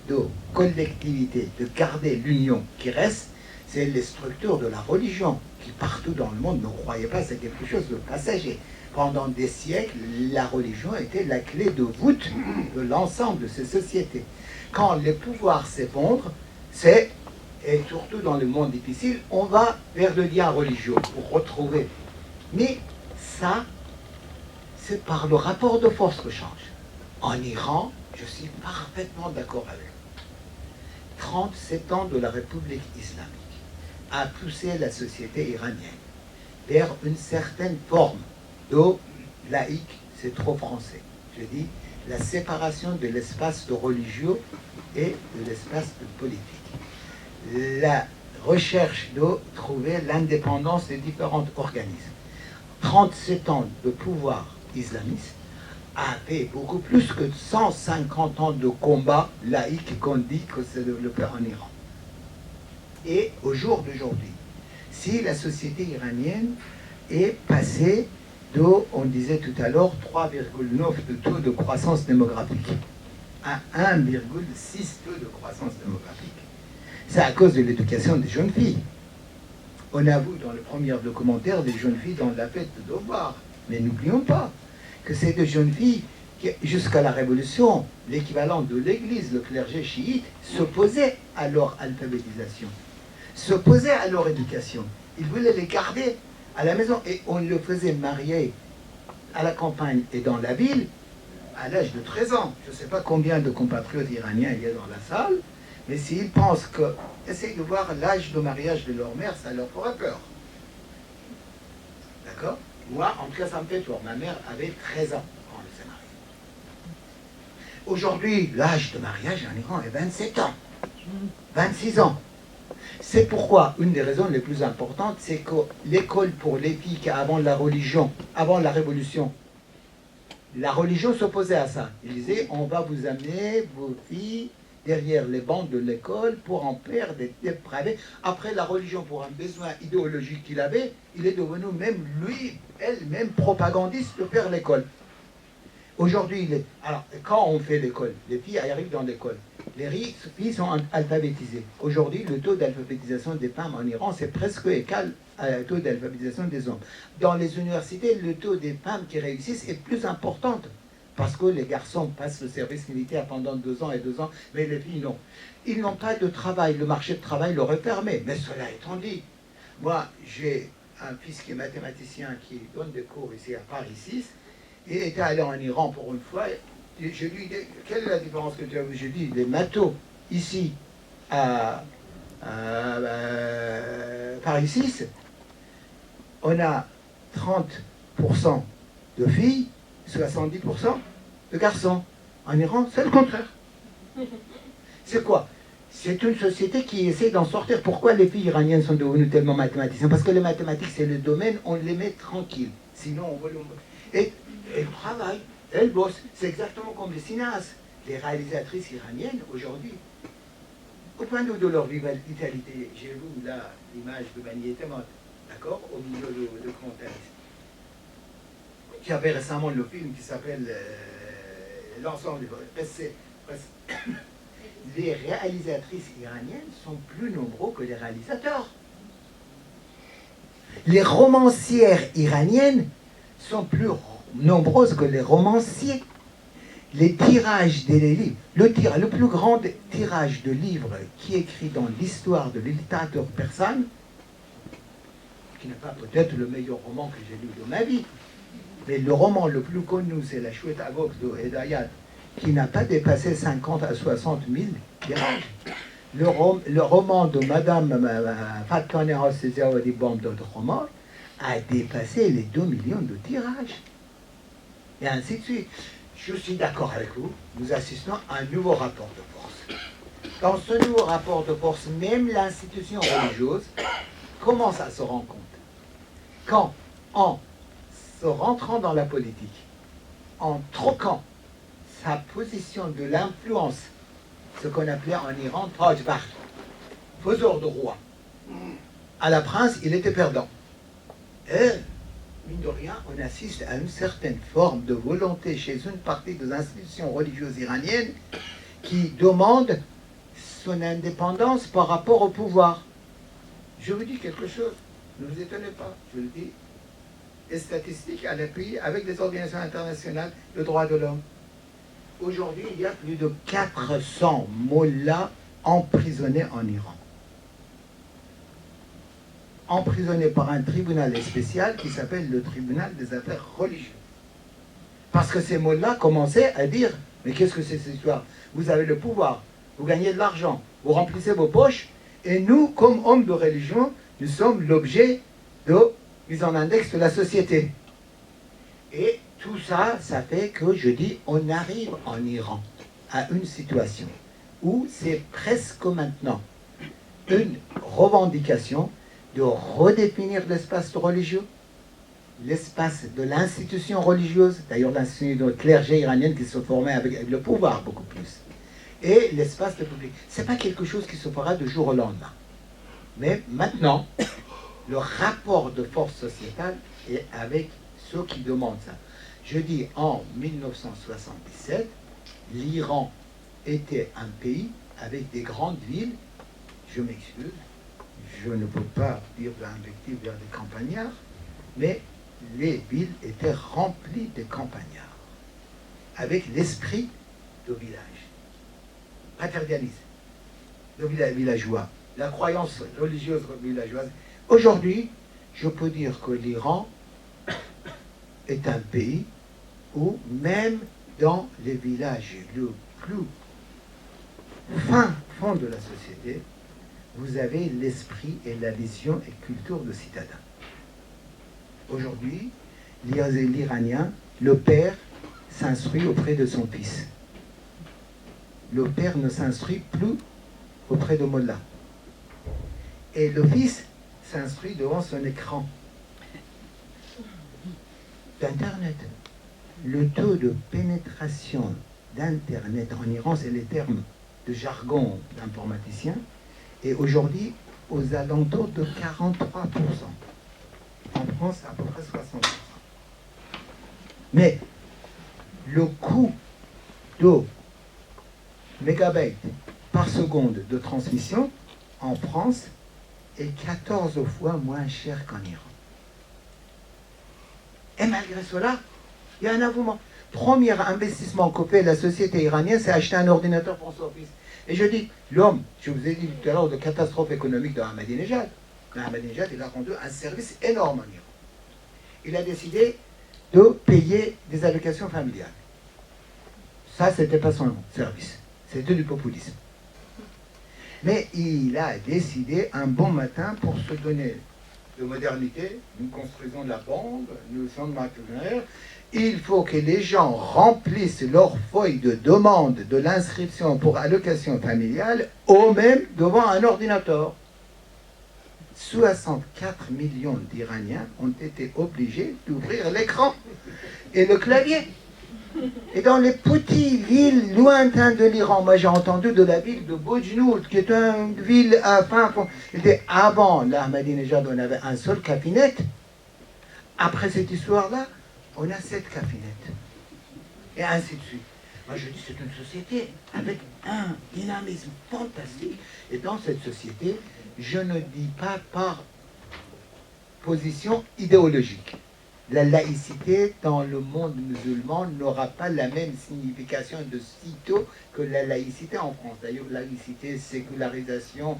de collectivité, de garder l'union qui reste, c'est les structures de la religion, qui partout dans le monde ne croyaient pas, c'est quelque chose de passager. Pendant des siècles, la religion était la clé de voûte de l'ensemble de ces sociétés. Quand les pouvoirs s'effondrent, c'est et surtout dans le monde difficile, on va vers le lien religieux pour retrouver. Mais ça, c'est par le rapport de force que change. En Iran, je suis parfaitement d'accord avec vous. 37 ans de la République islamique a poussé la société iranienne vers une certaine forme de laïque, c'est trop français. Je dis la séparation de l'espace de religieux et de l'espace de politique. La recherche de trouver l'indépendance des différents organismes. 37 ans de pouvoir islamiste a fait beaucoup plus que 150 ans de combat laïque qu'on dit que c'est développé en Iran. Et au jour d'aujourd'hui, si la société iranienne est passée de, on disait tout à l'heure, 3,9 de taux de croissance démographique à 1,6 taux de croissance démographique, c'est à cause de l'éducation des jeunes filles. On avoue dans le premier documentaire des jeunes filles dans la fête de Dovar. Mais n'oublions pas que ces deux jeunes filles, jusqu'à la Révolution, l'équivalent de l'Église, le clergé chiite, s'opposait à leur alphabétisation, s'opposait à leur éducation. Ils voulaient les garder à la maison et on le faisait marier à la campagne et dans la ville à l'âge de 13 ans. Je ne sais pas combien de compatriotes iraniens il y a dans la salle, mais s'ils pensent que, essayez de voir l'âge de mariage de leur mère, ça leur fera peur. D'accord? Moi, en tout cas, ça me fait peur. Ma mère avait 13 ans quand elle s'est mariée. Aujourd'hui, l'âge de mariage en Iran est 27 ans, 26 ans. C'est pourquoi, une des raisons les plus importantes, c'est que l'école pour les filles qu'avant la religion, avant la révolution, la religion s'opposait à ça. Il disait, on va vous amener vos filles derrière les bancs de l'école pour en faire des dépravés. Après la religion, pour un besoin idéologique qu'il avait, il est devenu même lui, elle-même propagandiste de faire l'école. Aujourd'hui, alors quand on fait l'école, les filles arrivent dans l'école. Les filles sont alphabétisées. Aujourd'hui, le taux d'alphabétisation des femmes en Iran, c'est presque égal au taux d'alphabétisation des hommes. Dans les universités, le taux des femmes qui réussissent est plus important. Parce que les garçons passent le service militaire pendant 2 ans et 2 ans, mais les filles non. Ils n'ont pas de travail, le marché de travail leur est fermé. Mais cela étant dit, moi j'ai un fils qui est mathématicien qui donne des cours ici à Paris 6, il était allé en Iran pour une fois, et je lui ai dit, quelle est la différence que tu as vue? Je lui ai dit, les maths ici à Paris 6, on a 30% de filles, 70% de garçons. En Iran, c'est le contraire. C'est quoi? C'est une société qui essaie d'en sortir. Pourquoi les filles iraniennes sont devenues tellement mathématiciennes? Parce que les mathématiques, c'est le domaine, on les met tranquilles. Sinon, on va le... Et elles travaillent, elles bossent. C'est exactement comme les cinéastes. Les réalisatrices iraniennes, aujourd'hui, au point de vue de leur vitalité, j'ai vu là l'image de Bani Etemot, d'accord, au milieu de commentaristes. Il y avait récemment le film qui s'appelle L'ensemble du les réalisatrices iraniennes sont plus nombreux que les réalisateurs. Les romancières iraniennes sont plus nombreuses que les romanciers. Les tirages des livres, le plus grand tirage de livres qui est écrit dans l'histoire de la littérature persane, qui n'est pas peut-être le meilleur roman que j'ai lu de ma vie, mais le roman le plus connu, c'est La Chouette à Vox de Hedayat, qui n'a pas dépassé 50 à 60 000 tirages. Le roman de Madame Fatkaneh Sezawadi Bomb d'autres romans a dépassé les 2 millions de tirages. Et ainsi de suite. Je suis d'accord avec vous, nous assistons à un nouveau rapport de force. Dans ce nouveau rapport de force, même l'institution religieuse commence à se rendre compte. Quand, en se rentrant dans la politique, en troquant sa position de l'influence, ce qu'on appelait en Iran Tajbar, faiseur de roi, à la prince, il était perdant. Et, mine de rien, on assiste à une certaine forme de volonté chez une partie des institutions religieuses iraniennes qui demande son indépendance par rapport au pouvoir. Je vous dis quelque chose, ne vous étonnez pas, je le dis. Les statistiques à l'appui avec les organisations internationales de droits de l'homme. Aujourd'hui, il y a plus de 400 mollahs emprisonnés en Iran. emprisonné par un tribunal spécial qui s'appelle le tribunal des affaires religieuses. Parce que ces mots-là commençaient à dire, mais qu'est-ce que c'est cette histoire? Vous avez le pouvoir, vous gagnez de l'argent, vous remplissez vos poches, et nous, comme hommes de religion, nous sommes l'objet de mise en index de la société. Et tout ça, ça fait que je dis, on arrive en Iran à une situation où c'est presque maintenant une revendication de redéfinir l'espace religieux, l'espace de l'institution religieuse, d'ailleurs l'institution de clergé iranienne qui se formait avec le pouvoir beaucoup plus, et l'espace de public. Ce n'est pas quelque chose qui se fera de jour au lendemain. Mais maintenant, le rapport de force sociétale est avec ceux qui demandent ça. Je dis, en 1977, l'Iran était un pays avec des grandes villes. Je m'excuse, je ne peux pas dire d'invective vers des campagnards, mais les villes étaient remplies de campagnards, avec l'esprit de village, paternalisme, de villageois, la croyance religieuse villageoise. Aujourd'hui, je peux dire que l'Iran est un pays où, même dans les villages le plus fin fond de la société, vous avez l'esprit et la vision et culture de citadin. Aujourd'hui, l'Iranien, le père s'instruit auprès de son fils. Le père ne s'instruit plus auprès de Mollah. Et le fils s'instruit devant son écran d'Internet. Le taux de pénétration d'Internet en Iran, c'est les termes de jargon d'informaticien, et aujourd'hui aux alentours de 43%. En France, à peu près 60%. Mais le coût de mégabytes par seconde de transmission en France est 14 fois moins cher qu'en Iran. Et malgré cela, il y a un avouement. Premier investissement que fait la société iranienne, c'est acheter un ordinateur pour son fils. Et je dis, l'homme, je vous ai dit tout à l'heure de catastrophe économique de Ahmadinejad. Ahmadinejad, il a rendu un service énorme en Iran. Il a décidé de payer des allocations familiales. Ça, c'était pas son service. C'était du populisme. Mais il a décidé un bon matin pour se donner de modernité. Nous construisons de la bombe, nous sommes partenaires. Il faut que les gens remplissent leur feuille de demande de l'inscription pour allocation familiale eux-mêmes devant un ordinateur. 64 millions d'Iraniens ont été obligés d'ouvrir l'écran et le clavier. Et dans les petites villes lointaines de l'Iran, moi j'ai entendu de la ville de Bojnout, qui est une ville à fin fond. Avant l'Ahmadinejad, on avait un seul cabinet. Après cette histoire-là, on a 7 cabinets. Et ainsi de suite. Moi je dis c'est une société avec un dynamisme fantastique. Et dans cette société, je ne dis pas par position idéologique. La laïcité dans le monde musulman n'aura pas la même signification de sitôt que la laïcité en France. D'ailleurs, laïcité, sécularisation,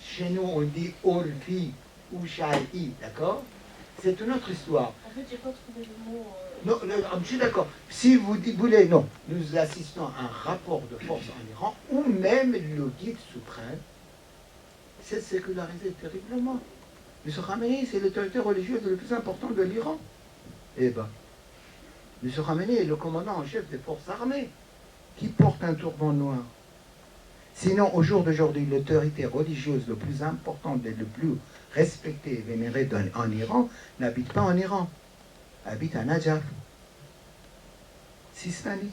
chez nous on dit Orfi ou Shah'i, d'accord? C'est une autre histoire. En fait, j'ai pas trouvé le mot. Non, je suis d'accord. Si vous voulez, non, nous assistons à un rapport de force en Iran où même le guide suprême s'est sécularisé terriblement. M. Khamenei, c'est l'autorité religieuse le plus important de l'Iran. Eh bien, M. Khamenei est le commandant en chef des forces armées qui porte un turban noir. Sinon, au jour d'aujourd'hui, l'autorité religieuse le plus importante et le plus respectée et vénérée en Iran n'habite pas en Iran, habite à Najaf, Sistani.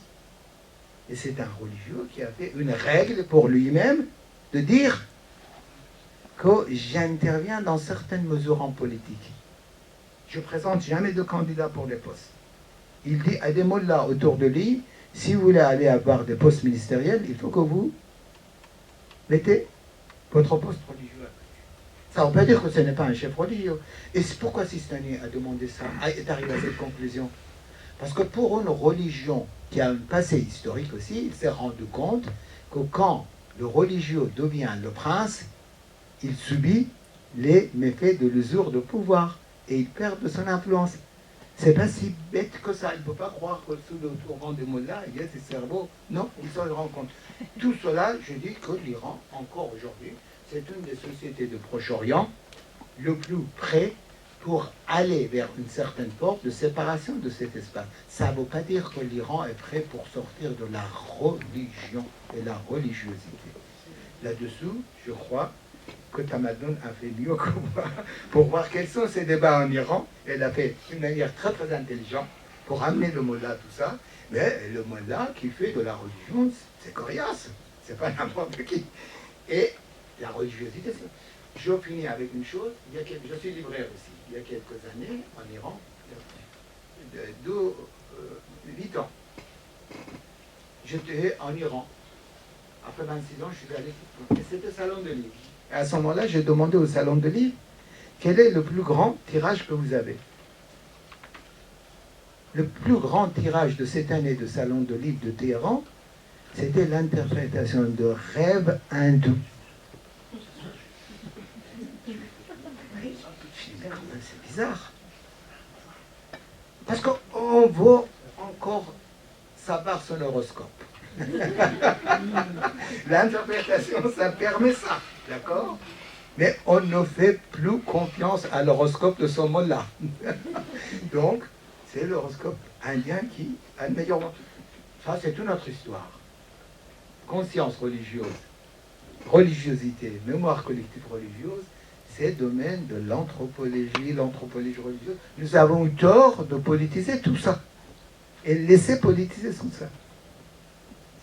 Et c'est un religieux qui a fait une règle pour lui-même de dire que j'interviens dans certaines mesures en politique. Je ne présente jamais de candidat pour les postes. Il dit à des mollahs autour de lui, si vous voulez aller avoir des postes ministériels, il faut que vous mettez votre poste religieux. Ça ne veut pas dire que ce n'est pas un chef religieux. Et c'est pourquoi Sistani a demandé ça, est arrivé à cette conclusion. Parce que pour une religion qui a un passé historique aussi, il s'est rendu compte que quand le religieux devient le prince, il subit les méfaits de l'usure de pouvoir et il perd de son influence. C'est pas si bête que ça. Il ne faut pas croire que sous le tourment des mots-là, il y a ses cerveaux. Non, ils se rendent compte. Tout cela, je dis que l'Iran, encore aujourd'hui, c'est une des sociétés de Proche-Orient le plus près pour aller vers une certaine forme de séparation de cet espace. Ça ne veut pas dire que l'Iran est prêt pour sortir de la religion et la religiosité. Là-dessous, je crois que Tamadoun a fait mieux que moi pour voir quels sont ces débats en Iran. Elle a fait d'une manière très très intelligente pour amener le mollah, tout ça. Mais le mollah qui fait de la religion, c'est coriace, c'est pas n'importe qui. Et la religiosité, c'est... Je finis avec une chose, je suis libraire aussi. Il y a quelques années, en Iran, 8 ans, j'étais en Iran. Après 26 ans, je suis allé. Et c'était salon de livres. Et à ce moment-là, j'ai demandé au salon de livres quel est le plus grand tirage que vous avez. Le plus grand tirage de cette année de salon de livres de Téhéran, c'était l'interprétation de rêves hindous. C'est bizarre. Parce qu'on veut encore savoir son horoscope. L'interprétation, ça permet ça, d'accord? Mais on ne fait plus confiance à l'horoscope de ce mot-là. Donc, c'est l'horoscope indien qui a le meilleur mot. Ça, c'est toute notre histoire. Conscience religieuse, religiosité, mémoire collective religieuse, c'est le domaine de l'anthropologie religieuse. Nous avons eu tort de politiser tout ça. Et laisser politiser tout ça.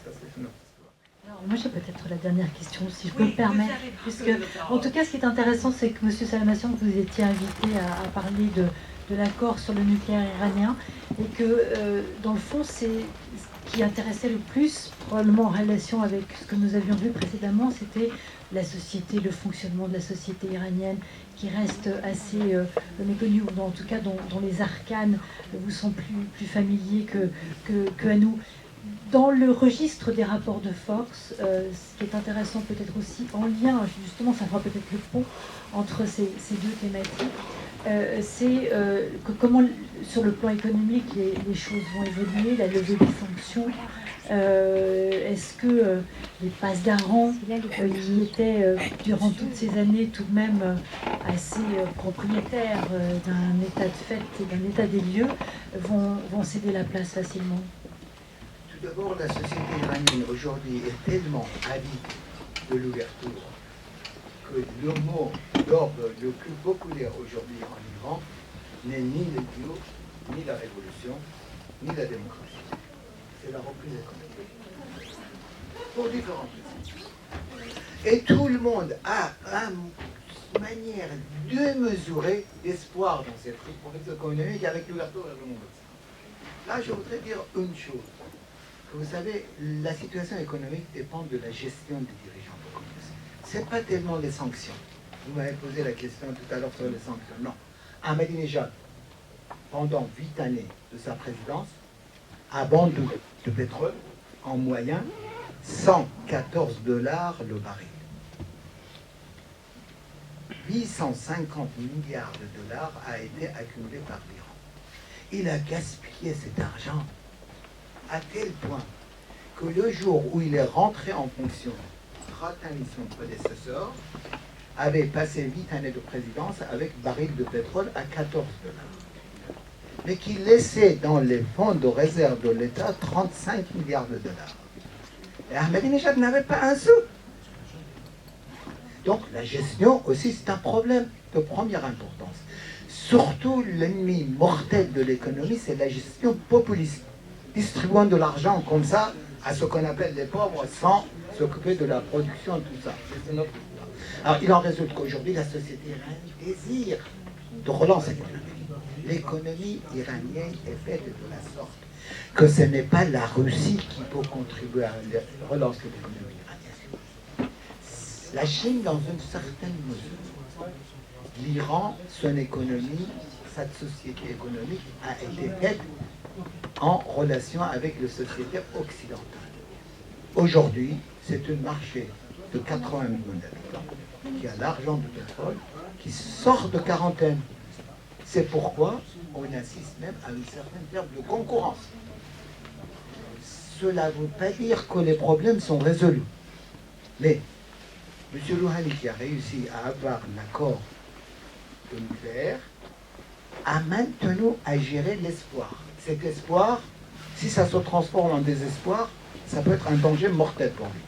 Ça, c'est notre histoire. Alors, moi, j'ai peut-être la dernière question, si je peux me permettre. Puisque, en tout cas, ce qui est intéressant, c'est que M. Salamassian, vous étiez invité à parler de l'accord sur le nucléaire iranien, et que, dans le fond, c'est ce qui intéressait le plus, probablement en relation avec ce que nous avions vu précédemment, c'était la société, le fonctionnement de la société iranienne, qui reste assez méconnu, ou en tout cas dont les arcanes vous sont plus familiers que à nous. Dans le registre des rapports de force, ce qui est intéressant peut-être aussi, en lien, justement, ça fera peut-être le pont entre ces deux thématiques, c'est comment, sur le plan économique, les choses vont évoluer, la levée des sanctions. Est-ce que les passes d'Aran, qui étaient durant toutes ces années tout de même assez propriétaires d'un état de fait et d'un état des lieux, vont céder la place facilement? Tout d'abord, la société iranienne aujourd'hui est tellement avide de l'ouverture que le mot d'ordre le plus populaire aujourd'hui en Iran n'est ni le bio, ni la révolution, ni la démocratie. C'est la reprise économique. Pour différentes raisons. Et tout le monde a une manière de mesurer l'espoir dans cette reprise économique avec l'ouverture vers le monde occidental. Là, je voudrais dire une chose. Vous savez, la situation économique dépend de la gestion des dirigeants de commerce. Ce n'est pas tellement les sanctions. Vous m'avez posé la question tout à l'heure sur les sanctions. Non. Ahmadinejad, pendant 8 années de sa présidence, a vendu de pétrole en moyenne $114 le baril. 850 milliards de dollars a été accumulé par l'Iran. Il a gaspillé cet argent à tel point que le jour où il est rentré en fonction, Khatami, son prédécesseur, avait passé 8 années de présidence avec baril de pétrole à $14. Mais qui laissait dans les fonds de réserve de l'État 35 milliards de dollars. Et Ahmadinejad n'avait pas un sou. Donc la gestion aussi, c'est un problème de première importance. Surtout, l'ennemi mortel de l'économie, c'est la gestion populiste. Distribuant de l'argent comme ça à ce qu'on appelle les pauvres sans s'occuper de la production, tout ça. C'est notre histoire. Alors, il en résulte qu'aujourd'hui, la société iranienne désire de relance économique. L'économie iranienne est faite de la sorte que ce n'est pas la Russie qui peut contribuer à la relance de l'économie iranienne. La Chine, dans une certaine mesure. L'Iran, son économie, sa société économique a été faite en relation avec les sociétés occidentales. Aujourd'hui, c'est un marché de 80 millions d'habitants, qui a l'argent du pétrole, qui sort de quarantaine. C'est pourquoi on assiste même à une certaine forme de concurrence. Cela ne veut pas dire que les problèmes sont résolus. Mais M. Rouhani, qui a réussi à avoir l'accord de nucléaire, a maintenant à gérer l'espoir. Cet espoir, si ça se transforme en désespoir, ça peut être un danger mortel pour lui.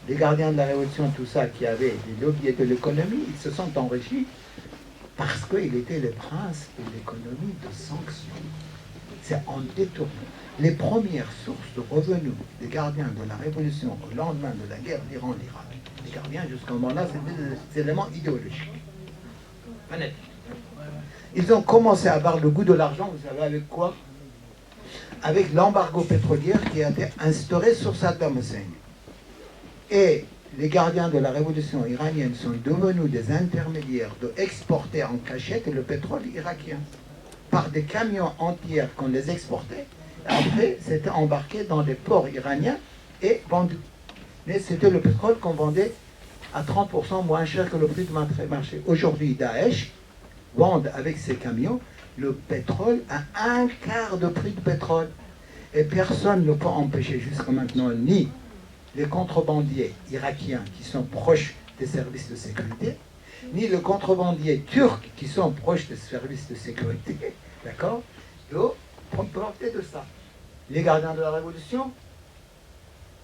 Les gardiens de la révolution, tout ça, qui avaient des lobbies de l'économie, ils se sont enrichis parce qu'il était le prince de l'économie de sanctions. C'est en détournant. Les premières sources de revenus des gardiens de la révolution au lendemain de la guerre d'Iran-Irak, les gardiens jusqu'à ce moment-là, c'était des éléments idéologiques. Fanatiques. Ils ont commencé à avoir le goût de l'argent, vous savez avec quoi? Avec l'embargo pétrolier qui a été instauré sur Saddam Hussein. Et les gardiens de la révolution iranienne sont devenus des intermédiaires de exporter en cachette le pétrole irakien. Par des camions entiers qu'on les exportait. Après, c'était embarqué dans les ports iraniens et vendu. Mais c'était le pétrole qu'on vendait à 30% moins cher que le prix du marché. Aujourd'hui, Daesh vendent avec ces camions le pétrole à un quart de prix de pétrole. Et personne ne peut empêcher jusqu'à maintenant ni les contrebandiers irakiens qui sont proches des services de sécurité, ni les contrebandiers turcs qui sont proches des services de sécurité, d'accord, de profiter de ça. Les gardiens de la révolution,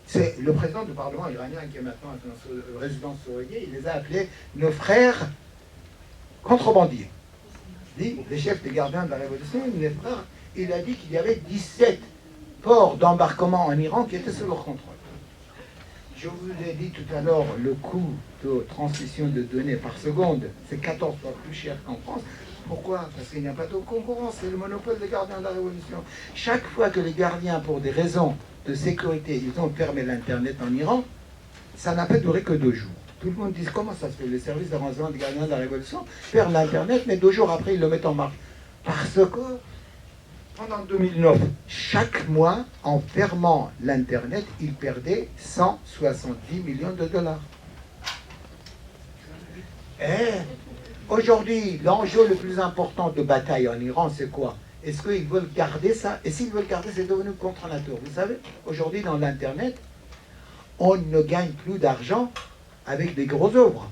c'est le président du Parlement iranien qui est maintenant en résidence surveillée, il les a appelés nos frères contrebandiers. Dit, les chefs des gardiens de la révolution, les frères, il a dit qu'il y avait 17 ports d'embarquement en Iran qui étaient sous leur contrôle. Je vous ai dit tout à l'heure, le coût de transmission de données par seconde, c'est 14 fois plus cher qu'en France. Pourquoi? Parce qu'il n'y a pas de concurrence, c'est le monopole des gardiens de la révolution. Chaque fois que les gardiens, pour des raisons de sécurité, ils ont fermé l'Internet en Iran, ça n'a pas duré que 2 jours. Tout le monde dit comment ça se fait, les services de renseignement des gardiens de la révolution perdent l'Internet, mais 2 jours après, ils le mettent en marche. Parce que pendant 2009, chaque mois, en fermant l'Internet, ils perdaient 170 millions de dollars. Et aujourd'hui, l'enjeu le plus important de bataille en Iran, c'est quoi? Est-ce qu'ils veulent garder ça? Et s'ils veulent garder, c'est devenu contre nature. Vous savez, aujourd'hui, dans l'Internet, on ne gagne plus d'argent avec des grosses œuvres.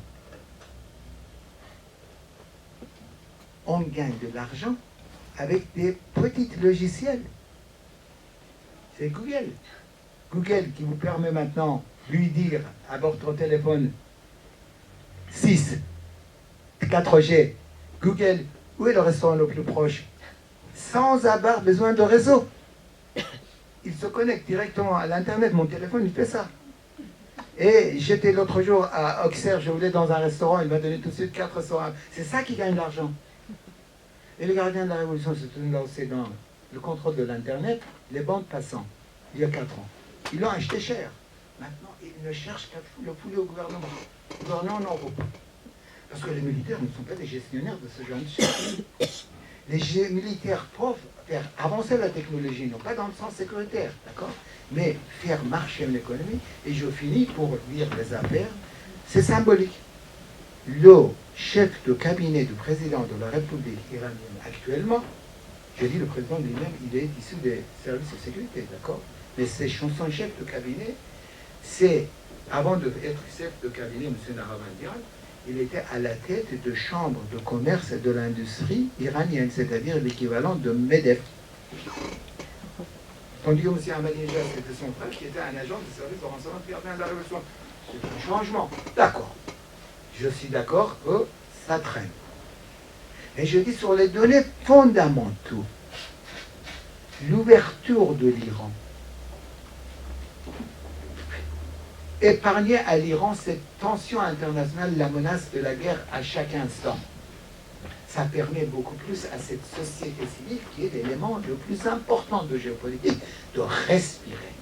On gagne de l'argent avec des petits logiciels. C'est Google. Google qui vous permet maintenant de lui dire à votre téléphone 6, 4G, Google, où est le restaurant le plus proche? Sans avoir besoin de réseau. Il se connecte directement à l'Internet. Mon téléphone, il fait ça. Et j'étais l'autre jour à Auxerre, je voulais dans un restaurant, il m'a donné tout de suite 4 restaurants. C'est ça qui gagne l'argent. Et les gardiens de la révolution se sont lancés dans le contrôle de l'Internet, les bandes passant, il y a 4 ans. Ils l'ont acheté cher. Maintenant, ils ne cherchent qu'à le fouler au gouvernement. Le gouvernement n'en veut pas. Parce que les militaires ne sont pas des gestionnaires de ce genre de choses. Les militaires peuvent faire avancer la technologie, non pas dans le sens sécuritaire, d'accord, mais faire marcher l'économie. Et je finis pour lire les affaires. C'est symbolique. Le chef de cabinet du président de la République iranienne actuellement, je dis le président lui-même, il est issu des services de sécurité, d'accord? Mais c'est son chef de cabinet, c'est, avant d'être chef de cabinet, M. Nahravandian, il était à la tête de chambre de commerce et de l'industrie iranienne, c'est-à-dire l'équivalent de MEDEF. Tandis que M. Ahmadinejad, c'était son frère qui était un agent du service de renseignement de la Révolution. C'est un changement. D'accord. Je suis d'accord que ça traîne. Et je dis sur les données fondamentaux, l'ouverture de l'Iran, épargner à l'Iran cette tension internationale, la menace de la guerre à chaque instant. Ça permet beaucoup plus à cette société civile, qui est l'élément le plus important de géopolitique, de respirer,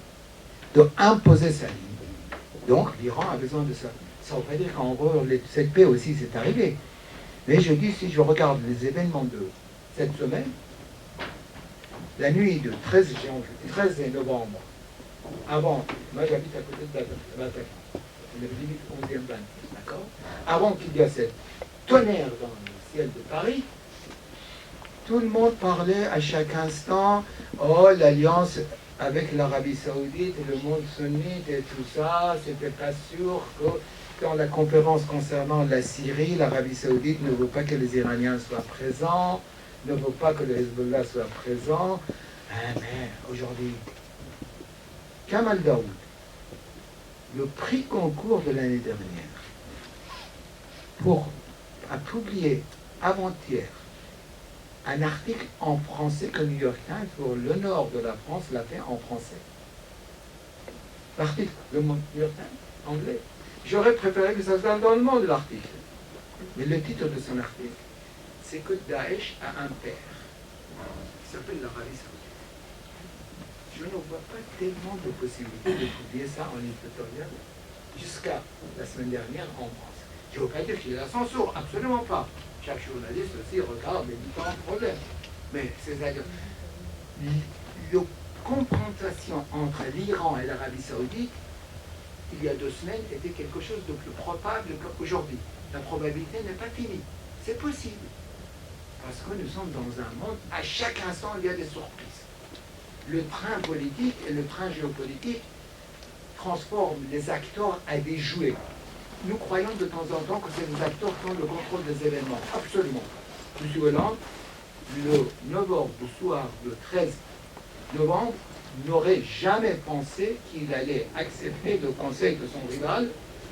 de imposer sa ligne. Donc l'Iran a besoin de ça. Ça ne veut pas dire qu'en gros, cette paix aussi, c'est arrivé. Mais je dis, si je regarde les événements de cette semaine, la nuit de 13 novembre, avant, moi j'habite à côté de Bataclan, on est limite 11e banque, d'accord? Avant qu'il y ait cette tonnerre dans le ciel de Paris, tout le monde parlait à chaque instant, oh, l'alliance avec l'Arabie Saoudite et le monde sunnite et tout ça, c'était pas sûr que dans la conférence concernant la Syrie, l'Arabie Saoudite ne veut pas que les Iraniens soient présents, ne veut pas que le Hezbollah soit présent. Mais aujourd'hui, Kamal Daoud, le prix Goncourt de l'année dernière, a publié avant-hier un article en français que New York Times, pour le nord de la France, l'a fait en français. L'article, le New York Times, anglais. J'aurais préféré que ça soit dans le monde, l'article. Mais le titre de son article, c'est que Daesh a un père, qui s'appelle l'Arabie Saoudite. Je ne vois pas tellement de possibilités de publier ça en éditorial jusqu'à la semaine dernière en France. Je ne veux pas dire qu'il y a la censure, absolument pas. Chaque journaliste aussi regarde les différents problèmes. Mais c'est-à-dire, la confrontation entre l'Iran et l'Arabie Saoudite, il y a 2 semaines, était quelque chose de plus probable qu'aujourd'hui. La probabilité n'est pas finie. C'est possible. Parce que nous sommes dans un monde, à chaque instant, il y a des surprises. Le train politique et le train géopolitique transforment les acteurs à des jouets. Nous croyons de temps en temps que c'est les acteurs qui ont le contrôle des événements. Absolument. M. Hollande, le novembre, au soir du 13 novembre, n'aurait jamais pensé qu'il allait accepter le conseil de son rival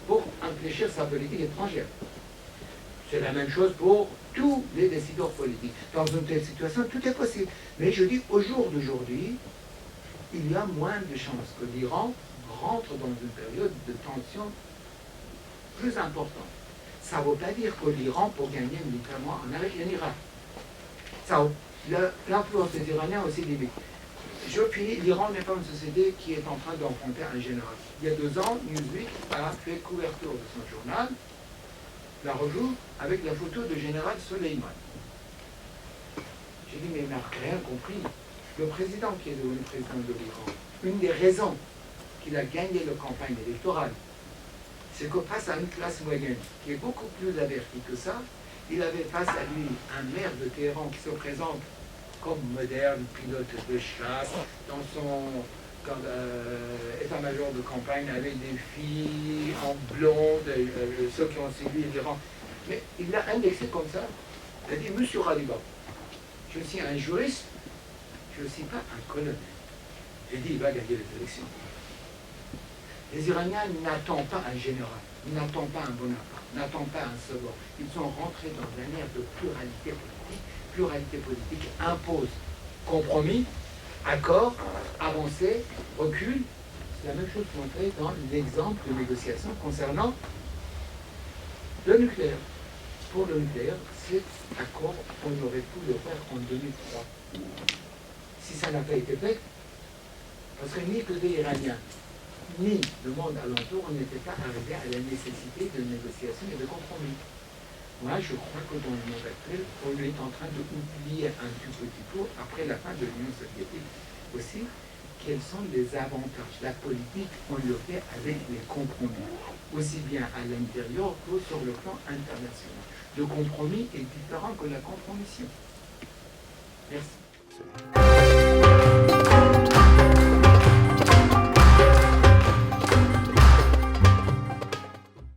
pour infléchir sa politique étrangère. C'est la même chose pour tous les décideurs politiques. Dans une telle situation, tout est possible. Mais je dis, au jour d'aujourd'hui, il y a moins de chances que l'Iran rentre dans une période de tension plus importante. Ça ne veut pas dire que l'Iran peut gagner militairement en Irak. L'influence des Iraniens aussi limite. Je finis, l'Iran n'est pas une société qui est en train d'enfronter un général. Il y a 2 ans, Newsweek a fait couverture de son journal, la rejoue avec la photo de général Soleiman. J'ai dit, mais il n'a rien compris. Le président qui est devenu président de l'Iran, une des raisons qu'il a gagné la campagne électorale, c'est que face à une classe moyenne qui est beaucoup plus avertie que ça, il avait face à lui un maire de Téhéran qui se présente comme moderne, pilote de chasse, dans son état-major de campagne avec des filles en blonde, ceux qui ont séduit l'Iran. Mais il l'a indexé comme ça. Il a dit, Monsieur Raliba, je suis un juriste, je ne suis pas un colonel. J'ai dit, il va gagner les élections. Les Iraniens n'attendent pas un général, n'attendent pas un Bonaparte, n'attendent pas un second. Ils sont rentrés dans un ère de pluralité politique. Pluralité politique impose compromis, accord, avancée, recul. C'est la même chose qu'on fait dans l'exemple de négociation concernant le nucléaire. Pour le nucléaire, cet accord, on aurait pu le faire en 2003. Si ça n'a pas été fait, parce que ni côté iranien, ni le monde alentour, on n'était pas arrivé à la nécessité de négociation et de compromis. Moi, je crois que dans le monde actuel, on est en train d'oublier un tout petit peu, après la fin de l'Union soviétique aussi, quels sont les avantages. La politique, on le fait avec les compromis, aussi bien à l'intérieur que sur le plan international. Le compromis est différent que la compromission. Merci.